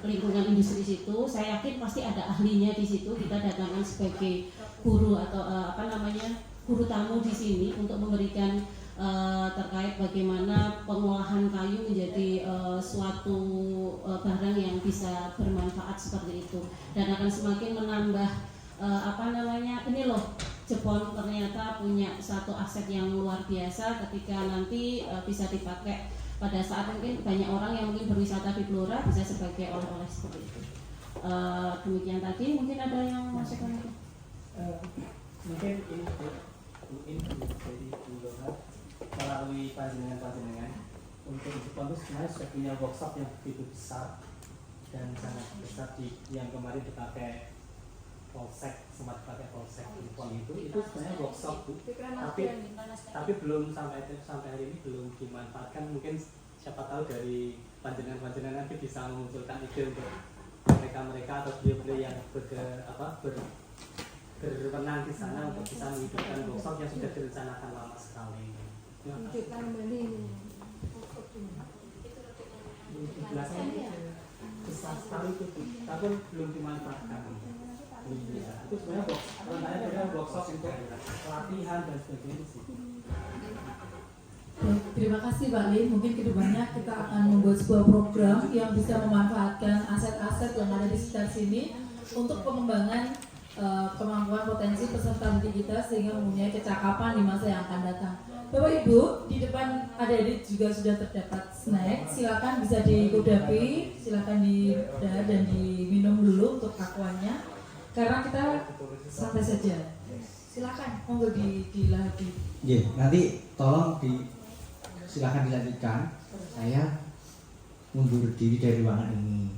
lingkungan industri situ, saya yakin pasti ada ahlinya di situ. Kita datangkan sebagai guru atau guru tamu di sini untuk memberikan terkait bagaimana pengolahan kayu menjadi suatu barang yang bisa bermanfaat seperti itu, dan akan semakin menambah ini loh, Jepang ternyata punya satu aset yang luar biasa ketika nanti bisa dipakai pada saat mungkin banyak orang yang mungkin berwisata di Blora bisa sebagai oleh-oleh seperti itu. Demikian tadi, mungkin ada yang masukkan itu. Mungkin ini jadi Blora melalui panjenengan untuk Jepang itu sebenarnya sudah punya workshop yang begitu besar dan sangat besar yang kemarin dipakai Polsek, sempat dipakai Polsek Jepang itu sebenarnya workshop Bu, tapi belum sampai hari ini belum dimanfaatkan. Mungkin siapa tahu dari panjenengan nanti bisa memunculkan ide untuk mereka atau beliau yang berwenang di sana untuk bisa menghidupkan workshop yang sudah direncanakan lama sekali. Menunjukkan kembali Biasanya besar sekali itu, tapi belum dimanfaatkan. Itu sebenarnya workshop untuk pelatihan dan sebagainya sih. Terima kasih Pak Lim. Mungkin kedepannya kita akan membuat sebuah program yang bisa memanfaatkan aset-aset yang ada di sekitar sini untuk pengembangan kemampuan potensi peserta didik kita sehingga mempunyai kecakapan di masa yang akan datang. Bapak Ibu, di depan adik-adik juga sudah terdapat snack. Silakan bisa dikodapi, silakan didah dan diminum dulu untuk akuannya. Karena kita santai saja. Silakan, monggo dilahap. Nanti tolong silakan dilanjutkan. Saya mundur diri dari ruangan ini.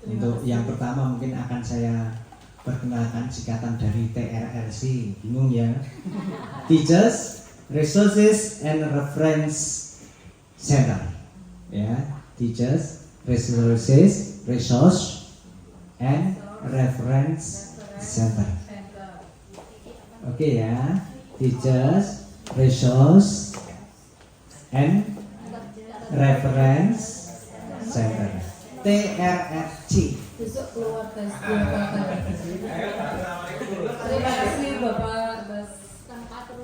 Untuk yang pertama mungkin akan saya perkenalkan singkatan dari TRRC. Bingung ya? Teachers Resources and Reference Center, ya, Teachers, Resource and Reference Center. Oke ya, Teachers, Resource and Reference Center, TRRC. Besok keluar tes 2 kali. Terima kasih Bapak atas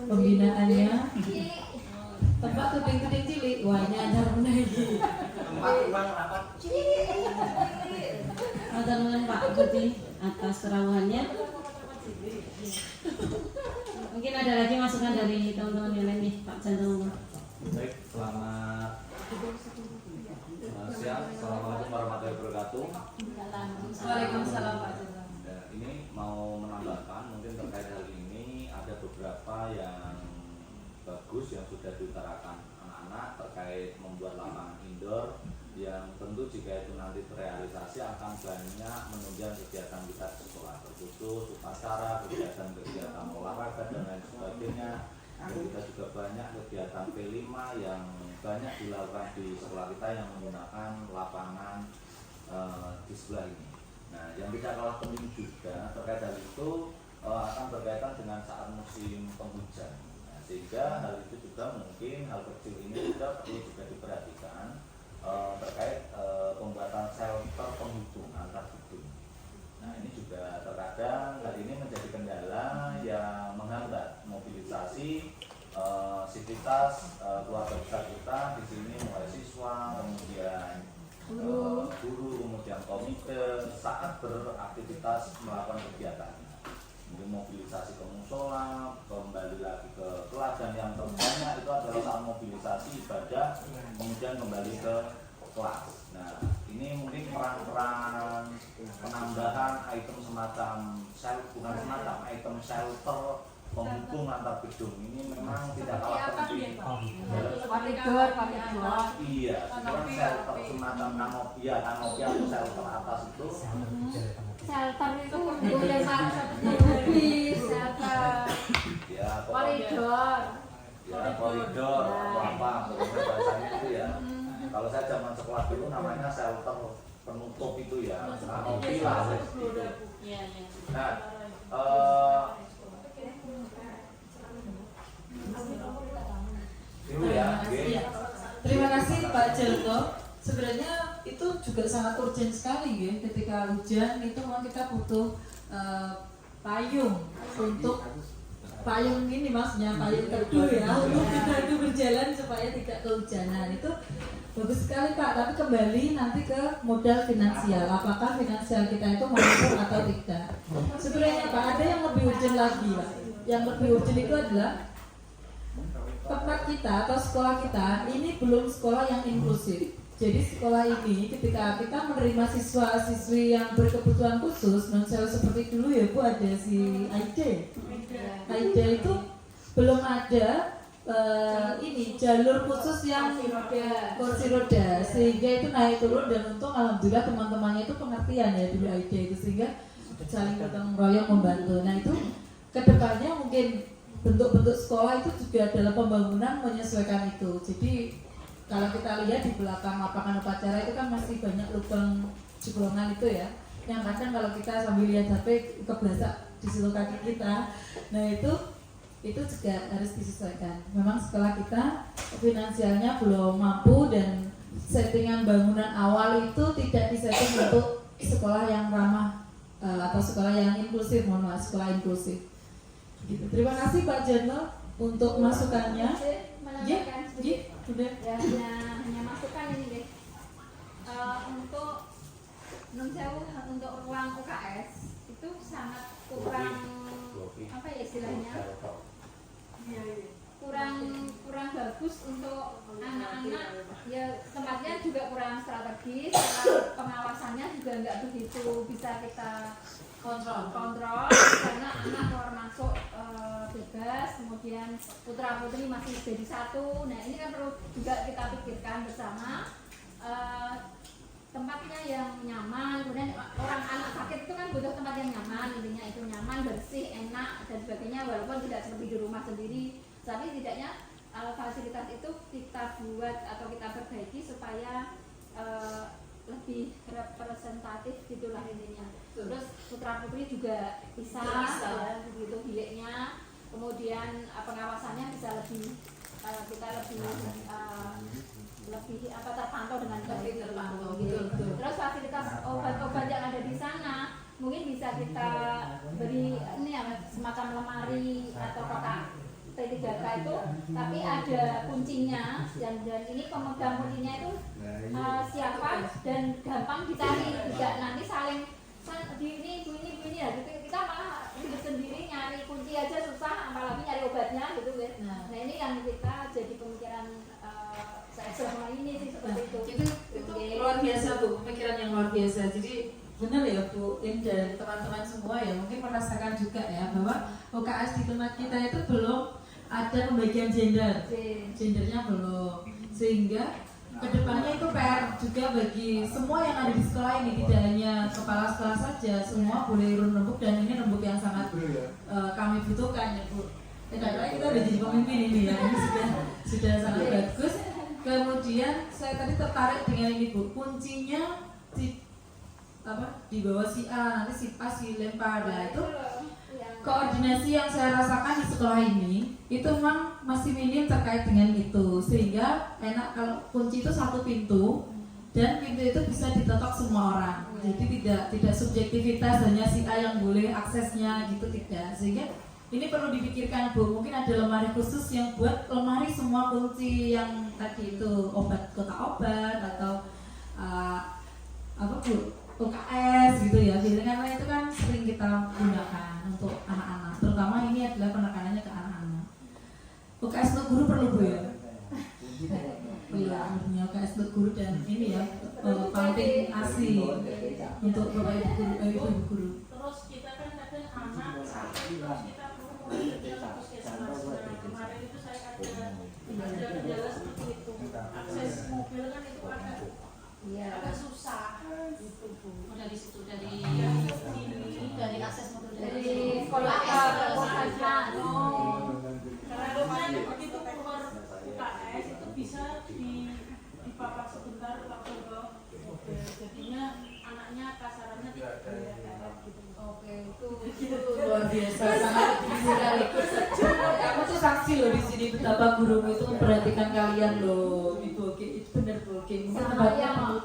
pembinaannya. Tempat tebing-tebing cilik, wah nyadar lagi. Tempat uang rapat. Matur nuwun Pak Budi atas kerawuhannya. Mungkin ada lagi masukan dari teman-teman yang lain nih, Pak Jantung. Baik, selamat siang. Assalamualaikum warahmatullahi wabarakatuh. Waalaikumsalam Pak. Ini mau menambahkan mungkin terkait hal ini ada beberapa yang bagus yang sudah diutarakan anak-anak terkait membuat lapangan indoor yang tentu jika itu nanti terrealisasi akan banyak menunjang kegiatan kita di sekolah, terkhusus upacara, kegiatan olahraga dan lain sebagainya. Dan kita juga banyak kegiatan P5 yang banyak dilakukan di sekolah kita yang menggunakan lapangan di sebelah ini. Nah, yang tidak kalah penting juga terkait hal itu akan berkaitan dengan saat musim penghujan. Nah, sehingga hal itu juga mungkin hal kecil ini juga perlu juga diperhatikan terkait pembuatan shelter penghubung antar gedung. Nah, ini juga terkadang hal ini menjadi kendala yang menghambat mobilisasi sivitas keluarga besar kita di sini, mulai siswa, kemudian guru, kemudian komite saat beraktivitas melakukan kegiatan. Mungkin mobilisasi ke musola, kembali lagi ke kelas, dan yang terbanyak itu adalah saat mobilisasi ibadah, kemudian kembali ke kelas. Nah, ini mungkin peran-peran penambahan item semacam bukan semacam item shelter penghubung antar gedung ini memang tidak kalah penting. Koridor. Iya, sekarang shelter semacam kanopi atau shelter atas itu. Shelter itu boleh mobil, shelter, Ya, koridor. Ya, koridor atau apa, bahasanya itu ya. Kalau saya zaman sekolah dulu namanya shelter penutup itu ya, kanopi lah seperti itu. Nah, itu ya. Terima kasih Pak Jelko. Sebenarnya itu juga sangat urgent sekali ya, ketika hujan itu memang kita butuh payung untuk payung ini, maksudnya payung teduh ya, untuk kita itu berjalan supaya tidak kehujanan. Itu bagus sekali Pak, tapi kembali nanti ke modal finansial, apakah finansial kita itu mampu atau tidak. Sebenarnya Pak, ada yang lebih urgent lagi Pak. Yang lebih urgent itu adalah tempat kita atau sekolah kita ini belum sekolah yang inklusif. Jadi sekolah ini ketika kita menerima siswa-siswi yang berkebutuhan khusus, non seperti dulu ya Bu, ada si Aida itu belum ada ini jalur khusus yang kursi roda, sehingga itu naik turun, dan untung alhamdulillah teman-temannya itu pengertian ya dulu Aida itu, sehingga saling gotong royong membantu. Nah itu kedepannya mungkin bentuk-bentuk sekolah itu juga dalam pembangunan menyesuaikan itu. Jadi kalau kita lihat di belakang lapangan upacara itu kan masih banyak lubang jebolongan itu ya, yang kadang kalau kita sambil lihat HP kebelasak di seluruh kaki kita. Nah itu juga harus disesuaikan. Memang sekolah kita finansialnya belum mampu, dan settingan bangunan awal itu tidak disetting untuk sekolah yang ramah atau sekolah yang inklusif, mohon maaf, sekolah inklusif. Gitu. Terima kasih Pak Jono untuk masukannya. Sudah. Ya, hanya masukan ini deh. Untuk untuk ruang UKS itu sangat kurang, apa ya istilahnya, kurang bagus untuk anak-anak ya, tempatnya juga kurang strategis, pengawasannya juga nggak begitu bisa kita kontrol karena anak keluar masuk bebas, kemudian putra putri masih jadi satu. Nah ini kan perlu juga kita pikirkan bersama, tempatnya yang nyaman, kemudian orang anak sakit itu kan butuh tempat yang nyaman, intinya itu nyaman, bersih, enak dan sebagainya, walaupun tidak seperti di rumah sendiri, tapi tidaknya fasilitas itu kita buat atau kita perbaiki supaya lebih representatif gitulah intinya. Terus putra putri juga bisa. Ya, begitu biliknya, kemudian pengawasannya bisa lebih kita lebih terpantau dengan baik gitu. Terus fasilitas obat-obat yang ada di sana mungkin bisa kita beri ini semacam lemari atau kotak P3K itu, tapi ada kuncinya, dan ini pemegang kuncinya itu siapa dan gampang dicari, tidak nanti saling di ini ya, kita malah hidup sendiri nyari kunci aja susah, apalagi nyari obatnya gitu kan. Nah ini yang kita jadi pemikiran saya selama ini sih seperti itu. Itu luar biasa Bu, pemikiran yang luar biasa. Jadi benar ya Bu In dan teman-teman semua ya, mungkin merasakan juga ya bahwa UKS di tempat kita itu belum ada pembagian gendernya belum, sehingga kedepannya itu PR juga bagi semua yang ada di sekolah ini, tidak hanya kepala sekolah saja, semua boleh rembuk, dan ini rembuk yang sangat kami butuhkan ya Bu. Kadang-kadang kita udah jadi pemimpin ini ya, ini sudah sangat bagus. Kemudian saya tadi tertarik dengan ini Bu, kuncinya di bawah si A, nanti si A si lempar. Nah itu koordinasi yang saya rasakan di sekolah ini itu memang masih minim terkait dengan itu, sehingga enak kalau kunci itu satu pintu dan pintu itu bisa ditotok semua orang. Jadi tidak subjektivitas hanya si A yang boleh aksesnya gitu, tidak. Sehingga ini perlu dipikirkan Bu, mungkin ada lemari khusus yang buat lemari semua kunci yang tadi itu kotak obat atau apa Bu, UKS gitu ya. Karena itu kan sering kita gunakan untuk anak-anak, terutama ini adalah penekanannya ke anak-anak. UKS untuk guru perlu Bu ya? Iya, punya UKS untuk guru, dan ini ya penting ASI untuk Bapak Ibu guru. Terus kita kan kadang anak sakit, terus kita perlu ke puskesmas. Nah, kemarin itu saya ada kendala seperti itu. Akses mobil kan itu agak susah gitu Bu. Dari situ, dari akses mobil dari sekolah ke puskesmas. Karena kan begitu keluar UKS itu bisa dipapar sebentar waktu ke mobil. Jadinya anaknya kasarannya tidak terlihat gitu. Oke, Itu luar biasa, sangat sekali. Kamu tuh saksi loh di sini betapa gurumu itu memperhatikan kalian loh. Ibu Oke, itu benar Bu Oke. Mungkin tempatnya perlu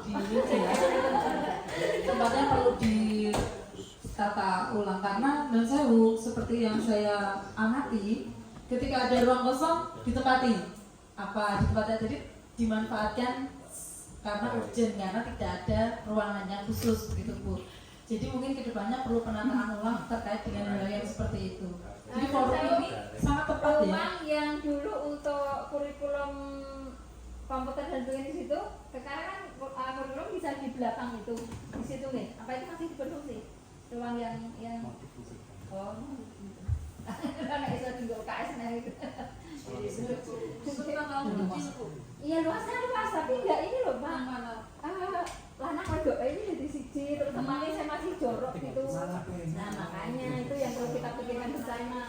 tempatnya perlu ditata ulang, karena dan saya seperti yang saya amati, ketika ada ruang kosong ditempati jadi dimanfaatkan karena urgent, karena tidak ada ruangannya khusus begitu Bu. Jadi mungkin kedepannya perlu penataan ulang terkait dengan hal yang seperti itu. Jadi forum ini sangat tepat ya. Ruang yang dulu untuk kurikulum komputer dan sebagainya di situ, sekarang kan kurikulum bisa di belakang itu, di situ nih. Apa itu masih diberfungsi? Ruang yang karena itu juga UKS nya gitu. Iya luas, tapi enggak ini loh Pak. Lanang wedok ini jadi siji, terus tempatnya saya masih jorok gitu. Nah makanya itu yang perlu kita pikirkan bersama.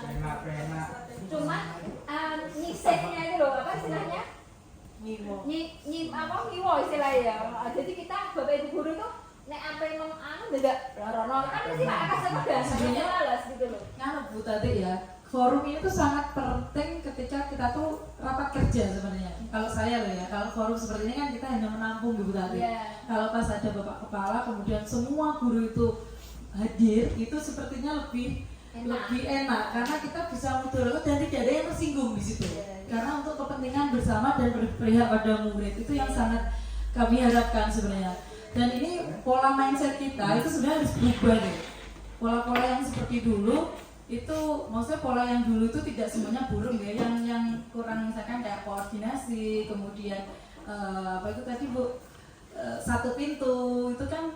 Cuma nyisihnya ini loh, apa istilahnya? Ngiwo istilahnya ya. Jadi kita Bapak Ibu guru tuh nek apa yang enggak rono kan mesti akan sama sebenarnya lalas gitu loh. Bu tadi ya, forum ini tuh sangat penting ketika kita tuh rapat kerja sebenarnya. Kalau saya loh ya, kalau forum seperti ini kan kita hanya menampung Bu tadi. Kalau pas ada Bapak Kepala kemudian semua guru itu hadir, itu sepertinya lebih enak karena kita bisa mudah dan tidak ada yang tersinggung di situ. Karena untuk kepentingan bersama dan berpihak pada murid itu yang sangat kami harapkan sebenarnya. Dan ini pola mindset kita itu sebenarnya harus berubah deh. Pola-pola yang seperti dulu itu, maksudnya pola yang dulu itu tidak semuanya buruk ya, yang kurang misalkan kayak koordinasi, kemudian apa itu tadi Bu, satu pintu itu kan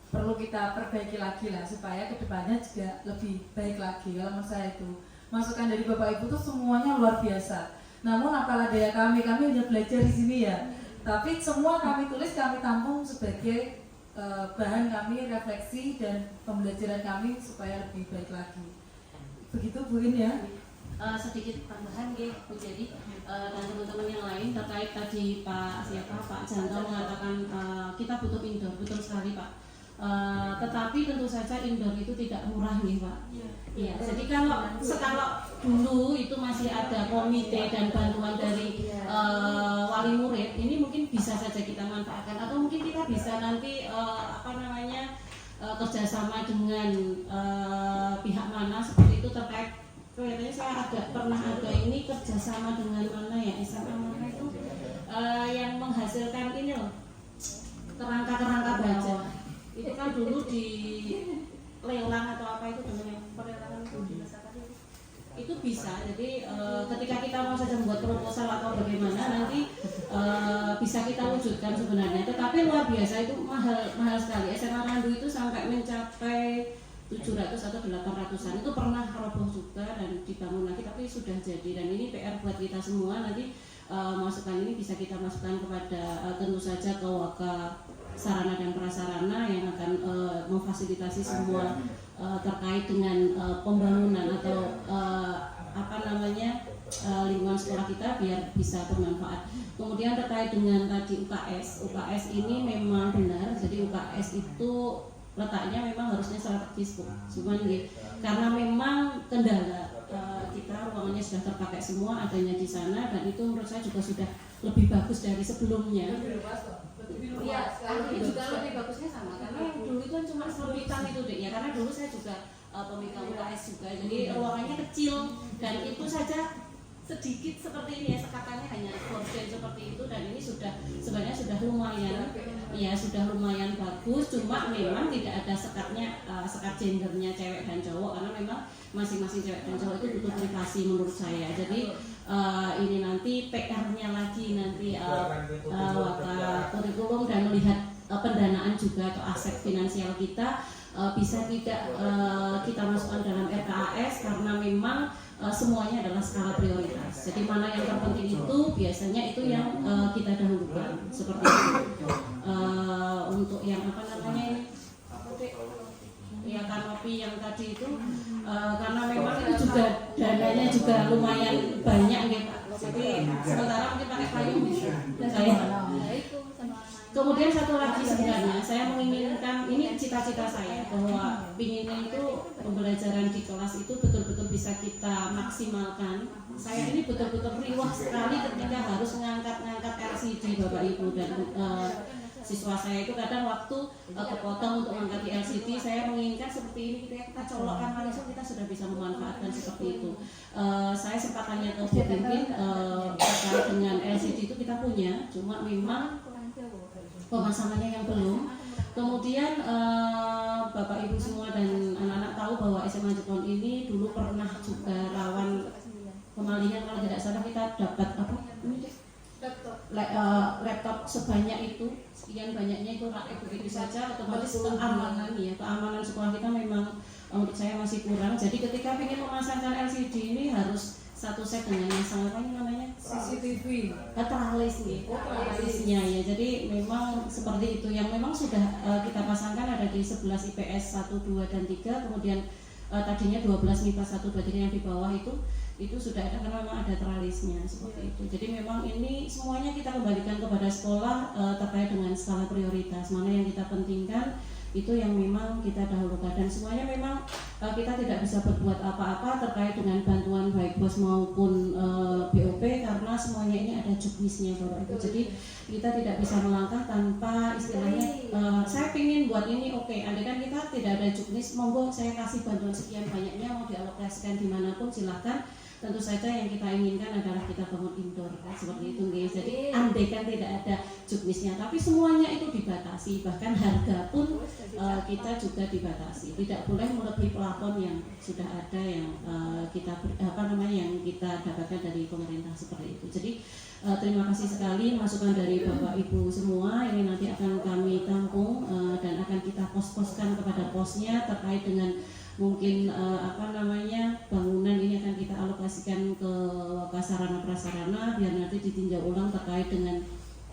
perlu kita perbaiki lagi lah supaya kedepannya juga lebih baik lagi. Kalau menurut saya itu masukan dari Bapak Ibu tuh semuanya luar biasa. Namun apalah daya kami hanya belajar di sini ya. Tapi semua kami tulis, kami tampung sebagai bahan kami refleksi dan pembelajaran kami supaya lebih baik lagi. Begitu Bu In ya. Sedikit tambahan ya Bu Jadi dan teman-teman yang lain terkait tadi Pak Janda mengatakan kita butuh indoor, betul sekali Pak. Tetapi tentu saja indoor itu tidak murah nih Pak. Iya, jadi kalau dulu itu masih ada komite dan bantuan dari wali murid, ini mungkin bisa saja kita manfaatkan, atau mungkin kita bisa nanti kerjasama dengan pihak mana seperti itu terkait. Kelihatannya saya pernah ada ini kerjasama dengan mana ya, SMA mana itu yang menghasilkan ini loh, kerangka baja. Itu kan dulu di lelang atau apa itu dengan perlelangan itu bisa. Jadi ketika kita mau saja membuat proposal atau bagaimana nanti bisa kita wujudkan sebenarnya. Tetapi luar biasa, itu mahal sekali. SMA Randu itu sampai mencapai 700 atau 800-an. Itu pernah roboh juga dan dibangun lagi, tapi sudah jadi. Dan ini PR buat kita semua nanti masukan ini bisa kita masukkan kepada tentu saja ke Waka Sarana dan Prasarana yang akan memfasilitasi semua terkait dengan pembangunan atau lingkungan sekolah kita biar bisa bermanfaat. Kemudian terkait dengan tadi UKS ini memang benar. Jadi UKS itu letaknya memang harusnya strategis, Bu. Cuman karena memang kendala kita ruangannya sudah terpakai semua adanya di sana, dan itu menurut saya juga sudah lebih bagus dari sebelumnya. Iya, ini juga lebih bagusnya sama karena yang dulu itu kan cuma selobitan itu deh ya, karena dulu saya juga pemegang UKS juga, jadi ruangannya kecil dan itu saja sedikit seperti ini ya, sekatannya hanya gorden seperti itu, dan ini sebenarnya sudah lumayan ya, sudah lumayan bagus. Cuma memang tidak ada sekat gendernya cewek dan cowok, karena memang masing-masing cewek dan cowok itu butuh privasi menurut saya. Jadi ini nanti PR-nya lagi nanti Waka kurikulum dan melihat pendanaan juga atau aset finansial kita bisa tidak kita masukkan dalam RKAS, karena memang semuanya adalah skala prioritas. Jadi mana yang terpenting itu biasanya itu yang kita dahulukan seperti itu. Untuk yang ya kanopi yang tadi itu karena memang itu juga dananya juga lumayan banyak gitu. Jadi sementara mungkin pakai payung saya. Kemudian satu lagi sebenarnya saya menginginkan, ini cita-cita saya bahwa pinginnya itu pembelajaran di kelas itu betul-betul bisa kita maksimalkan. Saya ini betul-betul riwah sekali ketika harus ngangkat LCD Bapak Ibu, dan siswa saya itu kadang waktu kepotong untuk mengangkat di LCD. Saya menginginkan seperti ini kita colokkan langsung, kita sudah bisa memanfaatkan seperti itu. Saya sempat tanya ke Bu Pimpin terkait dengan LCD itu kita punya, cuma memang pemasangannya yang belum. Kemudian Bapak Ibu semua dan anak-anak tahu bahwa SMA Jepon ini dulu pernah juga rawan kemalihan. Kalau tidak salah kita dapat laptop sebanyak itu, sekian banyaknya itu rakyat begitu saja, otomatis keamanan sekolah kita memang menurut saya masih kurang. Jadi ketika ingin memasangkan LCD ini harus satu set dengan yang sangat CCTV tralisnya ya. Jadi memang seperti itu yang memang sudah kita pasangkan ada di 11 IPS 1, 2, dan 3. Kemudian tadinya 12 MIPA 1, 2, 3 yang di bawah itu sudah ada karena memang ada tralisnya seperti itu. Jadi memang ini semuanya kita kembalikan kepada sekolah terkait dengan skala prioritas, mana yang kita pentingkan itu yang memang kita dahulukan, dan semuanya memang kita tidak bisa berbuat apa-apa terkait dengan bantuan baik BOS maupun BOP karena semuanya ini ada juknisnya Bapak Ibu. Jadi kita tidak bisa melangkah tanpa istilahnya saya pingin buat ini andai kan kita tidak ada juknis, monggo saya kasih bantuan sekian banyaknya, mau dialokasikan dimanapun silahkan. Tentu saja yang kita inginkan adalah kita bangun indoor kan, seperti itu guys. Jadi andai kan tidak ada juknisnya, tapi semuanya itu dibatasi, bahkan harga pun kita juga dibatasi, tidak boleh melebihi plafon yang sudah ada yang yang kita dapatkan dari pemerintah seperti itu. Jadi terima kasih sekali masukan dari Bapak Ibu semua, ini nanti akan kami tampung dan akan kita pos-poskan kepada posnya terkait dengan mungkin bangunan ini akan kita alokasikan ke sarana prasarana biar nanti ditinjau ulang terkait dengan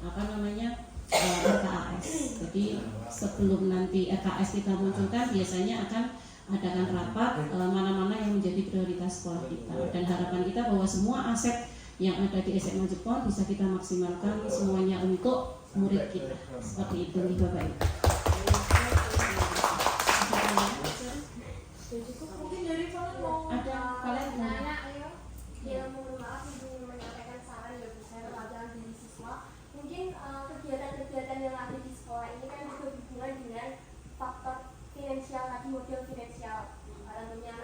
RKAS. Jadi sebelum nanti RKAS kita munculkan biasanya akan adakan rapat mana-mana yang menjadi prioritas sekolah kita, dan harapan kita bahwa semua aset yang ada di SMA Jepon bisa kita maksimalkan semuanya untuk murid kita. Seperti itu nih Bapak Ibu. Mungkin dari kalian mau ada kalian mohon maaf ibu menyampaikan saran ya Bu, saya perwakilan dari siswa. Mungkin kegiatan-kegiatan yang ada di sekolah ini kan juga berhubungan dengan faktor finansial tadi, model finansial tentunya.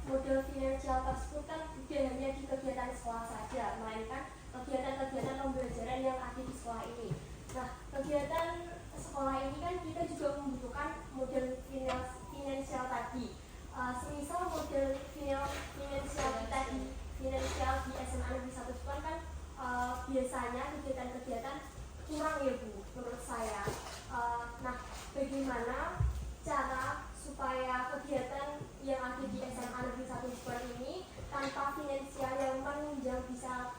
Model finansial tersebut kan tidak hanya di kegiatan sekolah saja, melainkan kegiatan-kegiatan pembelajaran yang ada di sekolah ini. Nah, kegiatan sekolah ini kan kita juga membutuhkan model finansial tadi. Semisal model finansial kita di SMA Negeri 1 Jepang kan biasanya kegiatan-kegiatan kurang ya Bu, menurut saya. Nah, bagaimana cara supaya kegiatan yang ada di SMA Negeri 1 Jepang ini tanpa finansial yang menunjang bisa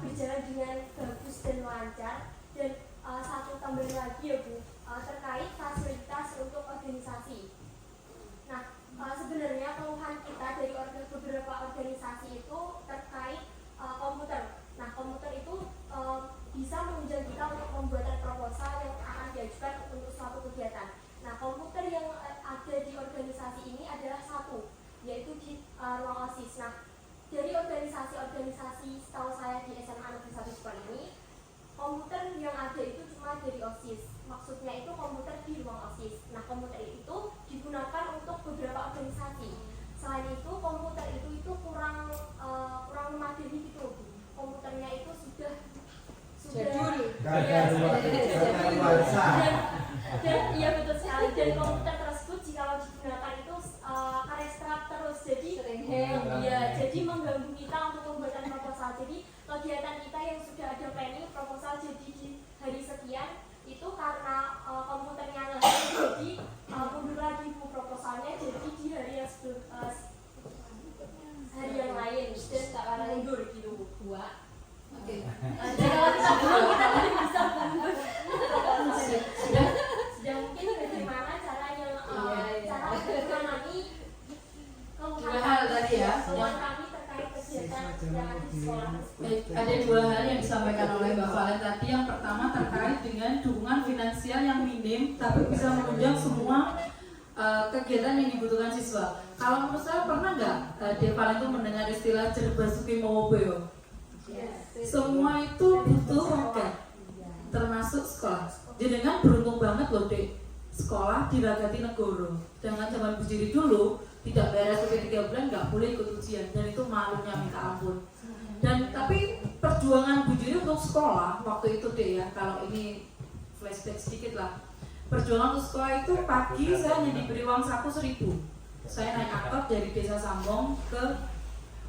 berjalan dengan bagus dan lancar. Dan satu tambahan lagi ya Bu, terkait fasilitas untuk organisasi. Nah, sebenarnya keluhan kita dari beberapa organisasi itu terkait komputer. Nah, komputer itu bisa menunjang kita untuk pembuatan proposal yang akan diajukan untuk suatu kegiatan. Nah, komputer yang ada di organisasi ini adalah satu, yaitu di ruang OSIS. Nah, dari organisasi-organisasi setahu saya di SMA Negeri 1 Subang ini, komputer yang ada itu cuma dari OSIS. Maksudnya itu komputer di ruang OSIS. Nah, komputer itu digunakan untuk beberapa organisasi. Selain itu, komputer itu kurang memadai gitu. Komputernya itu sudah dan iya betul sekali, dan komputer tersebut jika digunakan itu restart terus, jadi jadi mengganggu kita untuk pembuatan proposal. Jadi kegiatan kita yang sudah ada planning proposal jadi di hari sekian itu karena komputernya ngelag, jadi mundur lagi Bu proposalnya, jadi di hari yang hari yang lain dan tak mundur gitu Bu. Oke. Jadi kalau kita belum kita tidak bisa mundur. Sudah mungkin bagaimana caranya cara menangani dua hal tadi ya. kami terkait kegiatan yang ada di sekolah. Baik, ada dua hal yang disampaikan oleh Mbak Valen tadi. Yang pertama terkait dengan dukungan finansial yang minim tapi bisa menunjang semua kegiatan yang dibutuhkan siswa. Kalau menurut saya pernah nggak Valen itu mendengar istilah Cerbasuki Mowoboyo? Semua itu butuh wadah, termasuk sekolah. Jenengan beruntung banget loh Dek, sekolah di Ragati Negoro. Jangan zaman berdiri dulu tidak bayar SPP 3 bulan nggak boleh ikut ujian, dan itu malunya minta ampun. Dan tapi perjuangan Bu Jiri untuk sekolah waktu itu Dek ya, kalau ini flashback sedikit lah. Perjuangan untuk sekolah itu pagi saya hanya diberi uang saku 1.000. Saya naik angkot dari Desa Sambong ke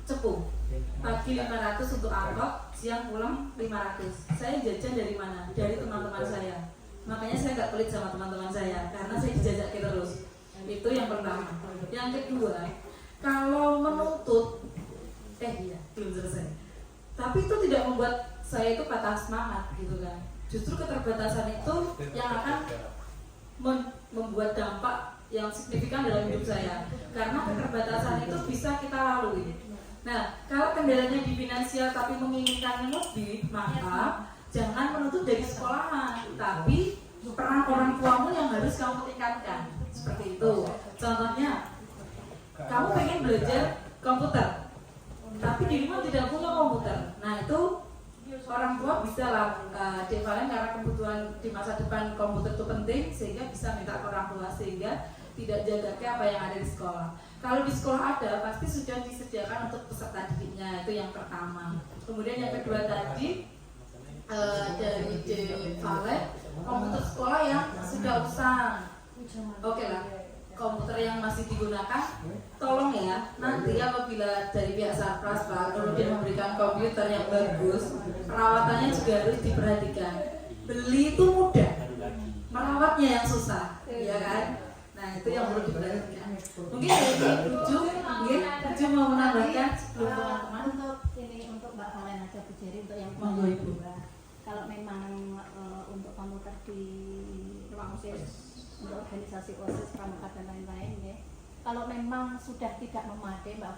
Cepu. Pagi 500 untuk angkot, siang pulang 500. Saya jajan dari mana? Dari teman-teman saya. Makanya saya nggak pelit sama teman-teman saya, karena saya dijajaki terus. Itu yang pertama. Yang kedua, kalau menuntut, belum selesai. Tapi itu tidak membuat saya itu patah semangat gitu kan. Justru keterbatasan itu yang akan membuat dampak yang signifikan dalam hidup saya. Karena keterbatasan itu bisa kita lalui. Nah, kalau kendalanya di finansial tapi menginginkan yang lebih, maka jangan menuntut dari sekolahan, tapi peran orang tuamu yang harus kamu tingkatkan. Seperti itu. Contohnya, kamu pengen belajar komputer, tapi di rumah tidak punya komputer. Nah, itu orang tua bisa lah Valen, karena kebutuhan di masa depan komputer itu penting, sehingga bisa minta ke orang tua, sehingga tidak jaga ke apa yang ada di sekolah. Kalau di sekolah ada, pasti sudah disediakan untuk peserta didiknya, itu yang pertama. Kemudian yang kedua tadi dari Valen, komputer sekolah yang sudah usang. Oke lah, komputer yang masih digunakan, tolong ya, nanti apabila dari pihak Sarpras Pak, kalau dia memberikan komputer yang bagus, perawatannya juga harus diperhatikan. Beli itu mudah, merawatnya yang susah, ya kan? Nah, itu yang perlu diperhatikan. Mungkin dari Uju mau menambahkan sebelum teman-teman. Untuk Mbak Valen aja Bu Jeri, untuk yang kedua. Kalau memang untuk komputer di ruang OSIS, untuk organisasi OSIS, pramuka dan lain-lain ya. Kalau memang sudah tidak memadai Mbak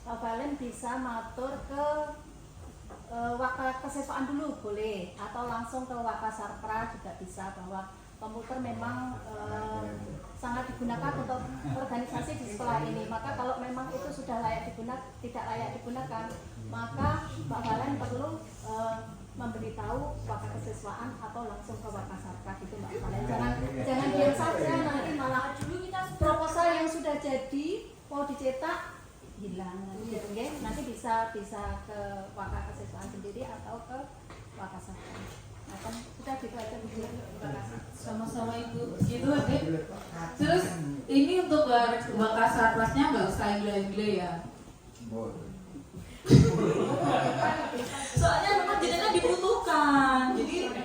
Valen bisa matur ke Waka Keseswaan dulu boleh, atau langsung ke Waka Sarpra juga bisa, bahwa komputer memang sangat digunakan untuk organisasi di sekolah ini. Maka kalau memang itu sudah tidak layak digunakan, maka Mbak Valen perlu memberitahu Waka Keseswaan atau langsung ke Waka Sarpra gitu Mbak Valen. Jangan diam saja, nanti malah dulu kita proposal yang sudah jadi mau dicetak hilang gitu, nanti bisa ke Waka Keseswaan sendiri atau ke Waka Sarpra. Kan sudah gitu aja Bu. Sama-sama Ibu. Gitu Dek. Terus ini untuk Waka Sarprasnya nggak usah gila-gila ya. Soalnya memang jenengan dibutuhkan. Jadi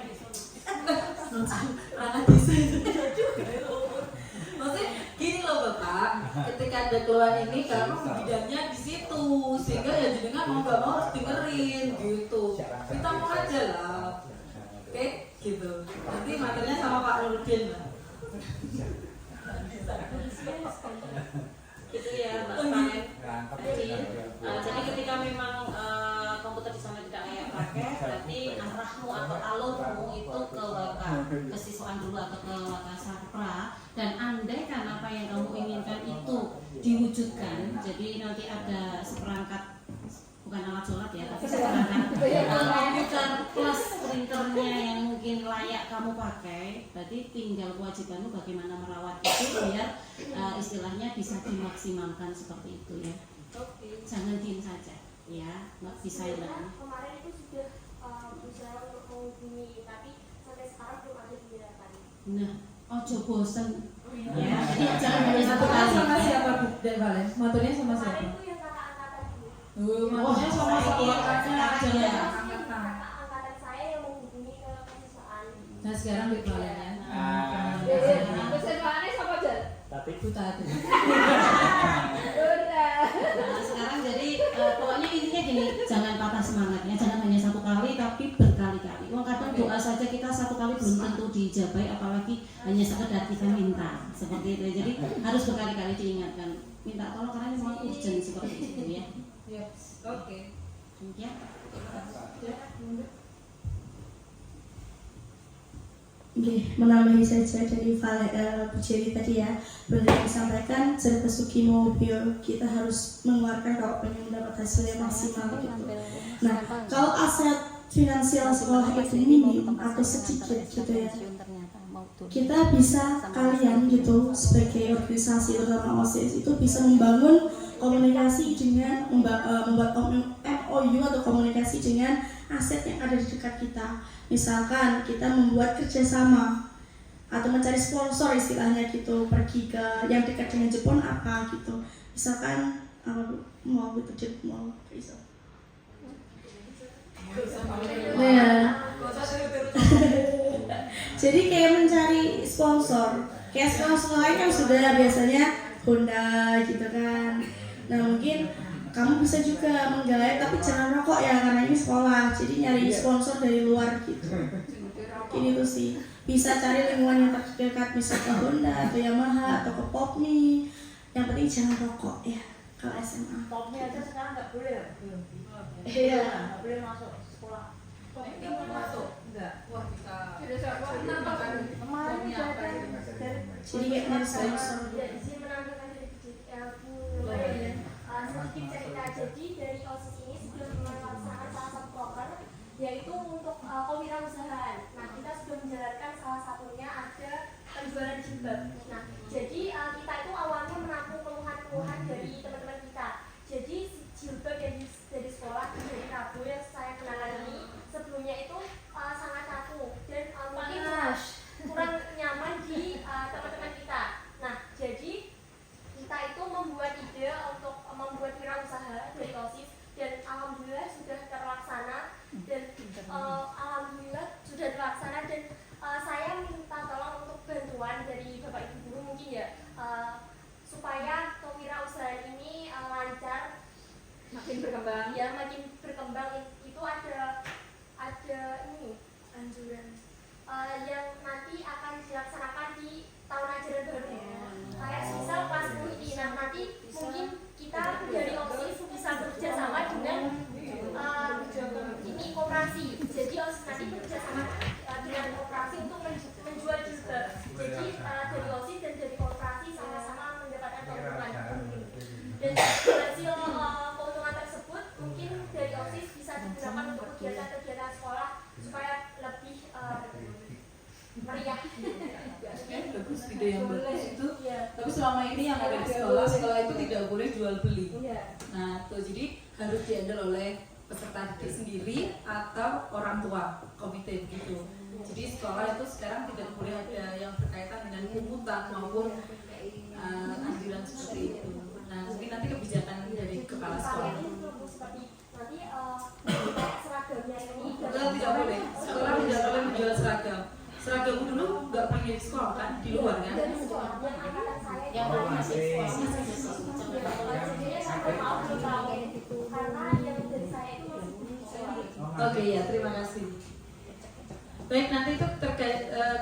perangkat desa itu juga. Maksudnya gini loh Bapak, ketika ada keluhan ini karena bidangnya di situ, sehingga ya jenengan mau nggak mau harus dengerin gitu. Kita mau aja lah, oke gitu. Nanti materinya sama Pak Nurdin lah. Gitu ya Mbak Fahen. Jadi ketika memang komputer di sana tidak layak pakai, berarti arahmu atau alurmu itu ke kesiswaan dulu atau ke Wakasarpra, dan andaikan apa yang kamu inginkan itu diwujudkan, jadi nanti ada seperangkat, bukan alat sholat ya, tapi seperangkat komputer plus printernya yang mungkin layak kamu pakai, berarti tinggal kewajibanmu bagaimana merawat itu biar istilahnya bisa dimaksimalkan seperti itu ya. Jangan diem saja ya, nggak bisa hilang. Kemarin itu sudah berusaha untuk menghubungi, tapi sampai sekarang belum ada tindakan. Nah, ojo bosan ya, jadi jangan hanya satu kali. Sama siapa Bu dan Valen? Motornya sama Kemarin siapa? itu yang kakak angkatan dulu. Motornya sama angkatan aja ya. Kakak angkatan saya yang menghubungi ke kesiswaan. Nah sekarang di Valen ya. Kesempatan sama aja. Tapi Tadi. Nah, sekarang jadi pokoknya intinya gini, jangan patah semangatnya, jangan hanya satu kali tapi berkali-kali. Wong kadang doa saja kita satu kali belum tentu diijabai, apalagi hanya sekedar kita minta seperti itu. Jadi harus berkali-kali diingatkan, minta tolong karena memang urgent seperti itu ya. Oke. Ya. Oke, menambahi saja dari Bu Jerry tadi ya, boleh disampaikan Cerita Sukimo Bio kita harus mengeluarkan kalau pengen mendapat hasil yang maksimal gitu. Nah, kalau aset finansial sekolah itu minim atau sedikit gitu ya, kita bisa kalian gitu sebagai organisasi terutama OSIS itu bisa membangun komunikasi dengan membuat MOU atau komunikasi dengan aset yang ada di dekat kita. Misalkan kita membuat kerjasama atau mencari sponsor istilahnya gitu, pergi ke yang dekat dengan Jepun apa gitu. Misalkan mau gitu mau bisa. Nah, jadi kayak mencari sponsor. Kayak sekolah-sekolah lain kan sudah biasanya Honda gitu kan. Nah mungkin kamu bisa juga menggait tapi jangan rokok ya karena ini sekolah, jadi nyari sponsor dari luar gitu. Ini tuh sih bisa cari lingkungan yang terdekat, bisa ke Honda atau Yamaha atau ke Popmi. Yang penting jangan rokok ya kalau SMA. Popnya aja sekarang nggak boleh ya? Iya. Nggak boleh masuk sekolah. Popnya boleh masuk? Enggak. Wah kita. Kemarin udah ada dari Jadi kayak nyari sponsor. Ya, izin menambahkan dari Bu sedikit cerita. Jadi dari OSIS ini sebelum melaksanakan salah satu program yaitu untuk kewirausahaan. Nah, kita sudah menjalankan salah satunya ada penjualan jilbab. Nah, jadi kita itu awalnya menampung keluhan-keluhan dari teman-teman kita. Jadi jilbab yang dari sekolah dari Rabu yang saya kenalkan ini sebelumnya itu sangat kaku dan mungkin kurang nyaman di teman-teman kita. Nah, jadi kita itu membuat ide untuk membuat wirausaha dari OSIS dan alhamdulillah sudah terlaksana dan alhamdulillah sudah terlaksana dan saya minta tolong untuk bantuan dari Bapak Ibu guru mungkin ya supaya kewirausahaan ini lancar, makin berkembang. ya makin berkembang. Itu ada ini anjuran yang nanti akan dilaksanakan di tahun ajaran baru. Kayak misal kelas 10 ini, nah nanti mungkin kita dari OSIS bisa bekerja sama dengan ini koperasi. Jadi OSIS nanti bekerja sama dengan koperasi untuk menjual jilbab. Jadi dari OSIS dan dari koperasi sama-sama mendapatkan keuntungan. Dan hasil keuntungan tersebut mungkin dari OSIS bisa digunakan untuk kegiatan-kegiatan sekolah supaya lebih meriah. Bagus, ide yang bagus itu. Tapi selama ini yang ada di sekolah itu tidak boleh jual beli. Nah, tuh jadi harus dihandle oleh peserta didik sendiri atau orang tua komite gitu. Jadi sekolah itu sekarang tidak boleh ada yang berkaitan dengan pungutan maupun anjuran seperti itu. Nah, mungkin nanti kebijakan dari kepala sekolah. Nanti seragamnya ini Tidak boleh. Sekolah tidak boleh menjual seragam. Seragam dulu nggak punya di sekolah kan, di luar kan? dari sekolah yang angkatan saya Yang masih sekolah iya, terima kasih. Baik, nanti itu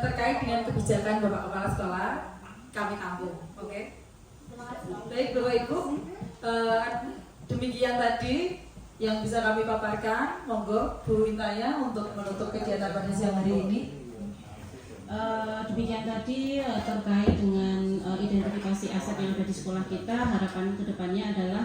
terkait dengan kebijakan Bapak Kepala Sekolah kami tampung, oke? Baik Bapak Ibu, demikian tadi yang bisa kami paparkan. Monggo Bu Intaya untuk menutup kegiatan pada siang hari ini. Demikian tadi terkait dengan identifikasi aset yang ada di sekolah kita. Harapan kedepannya adalah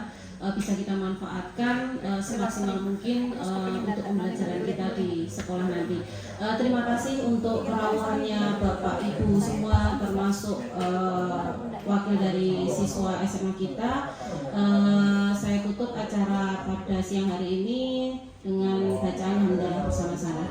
bisa kita manfaatkan semaksimal mungkin untuk pembelajaran kita di sekolah nanti. Terima kasih untuk perawaannya Bapak Ibu semua, termasuk wakil dari siswa SMA kita. Saya tutup acara pada siang hari ini dengan bacaan hamdalah bersama-sama.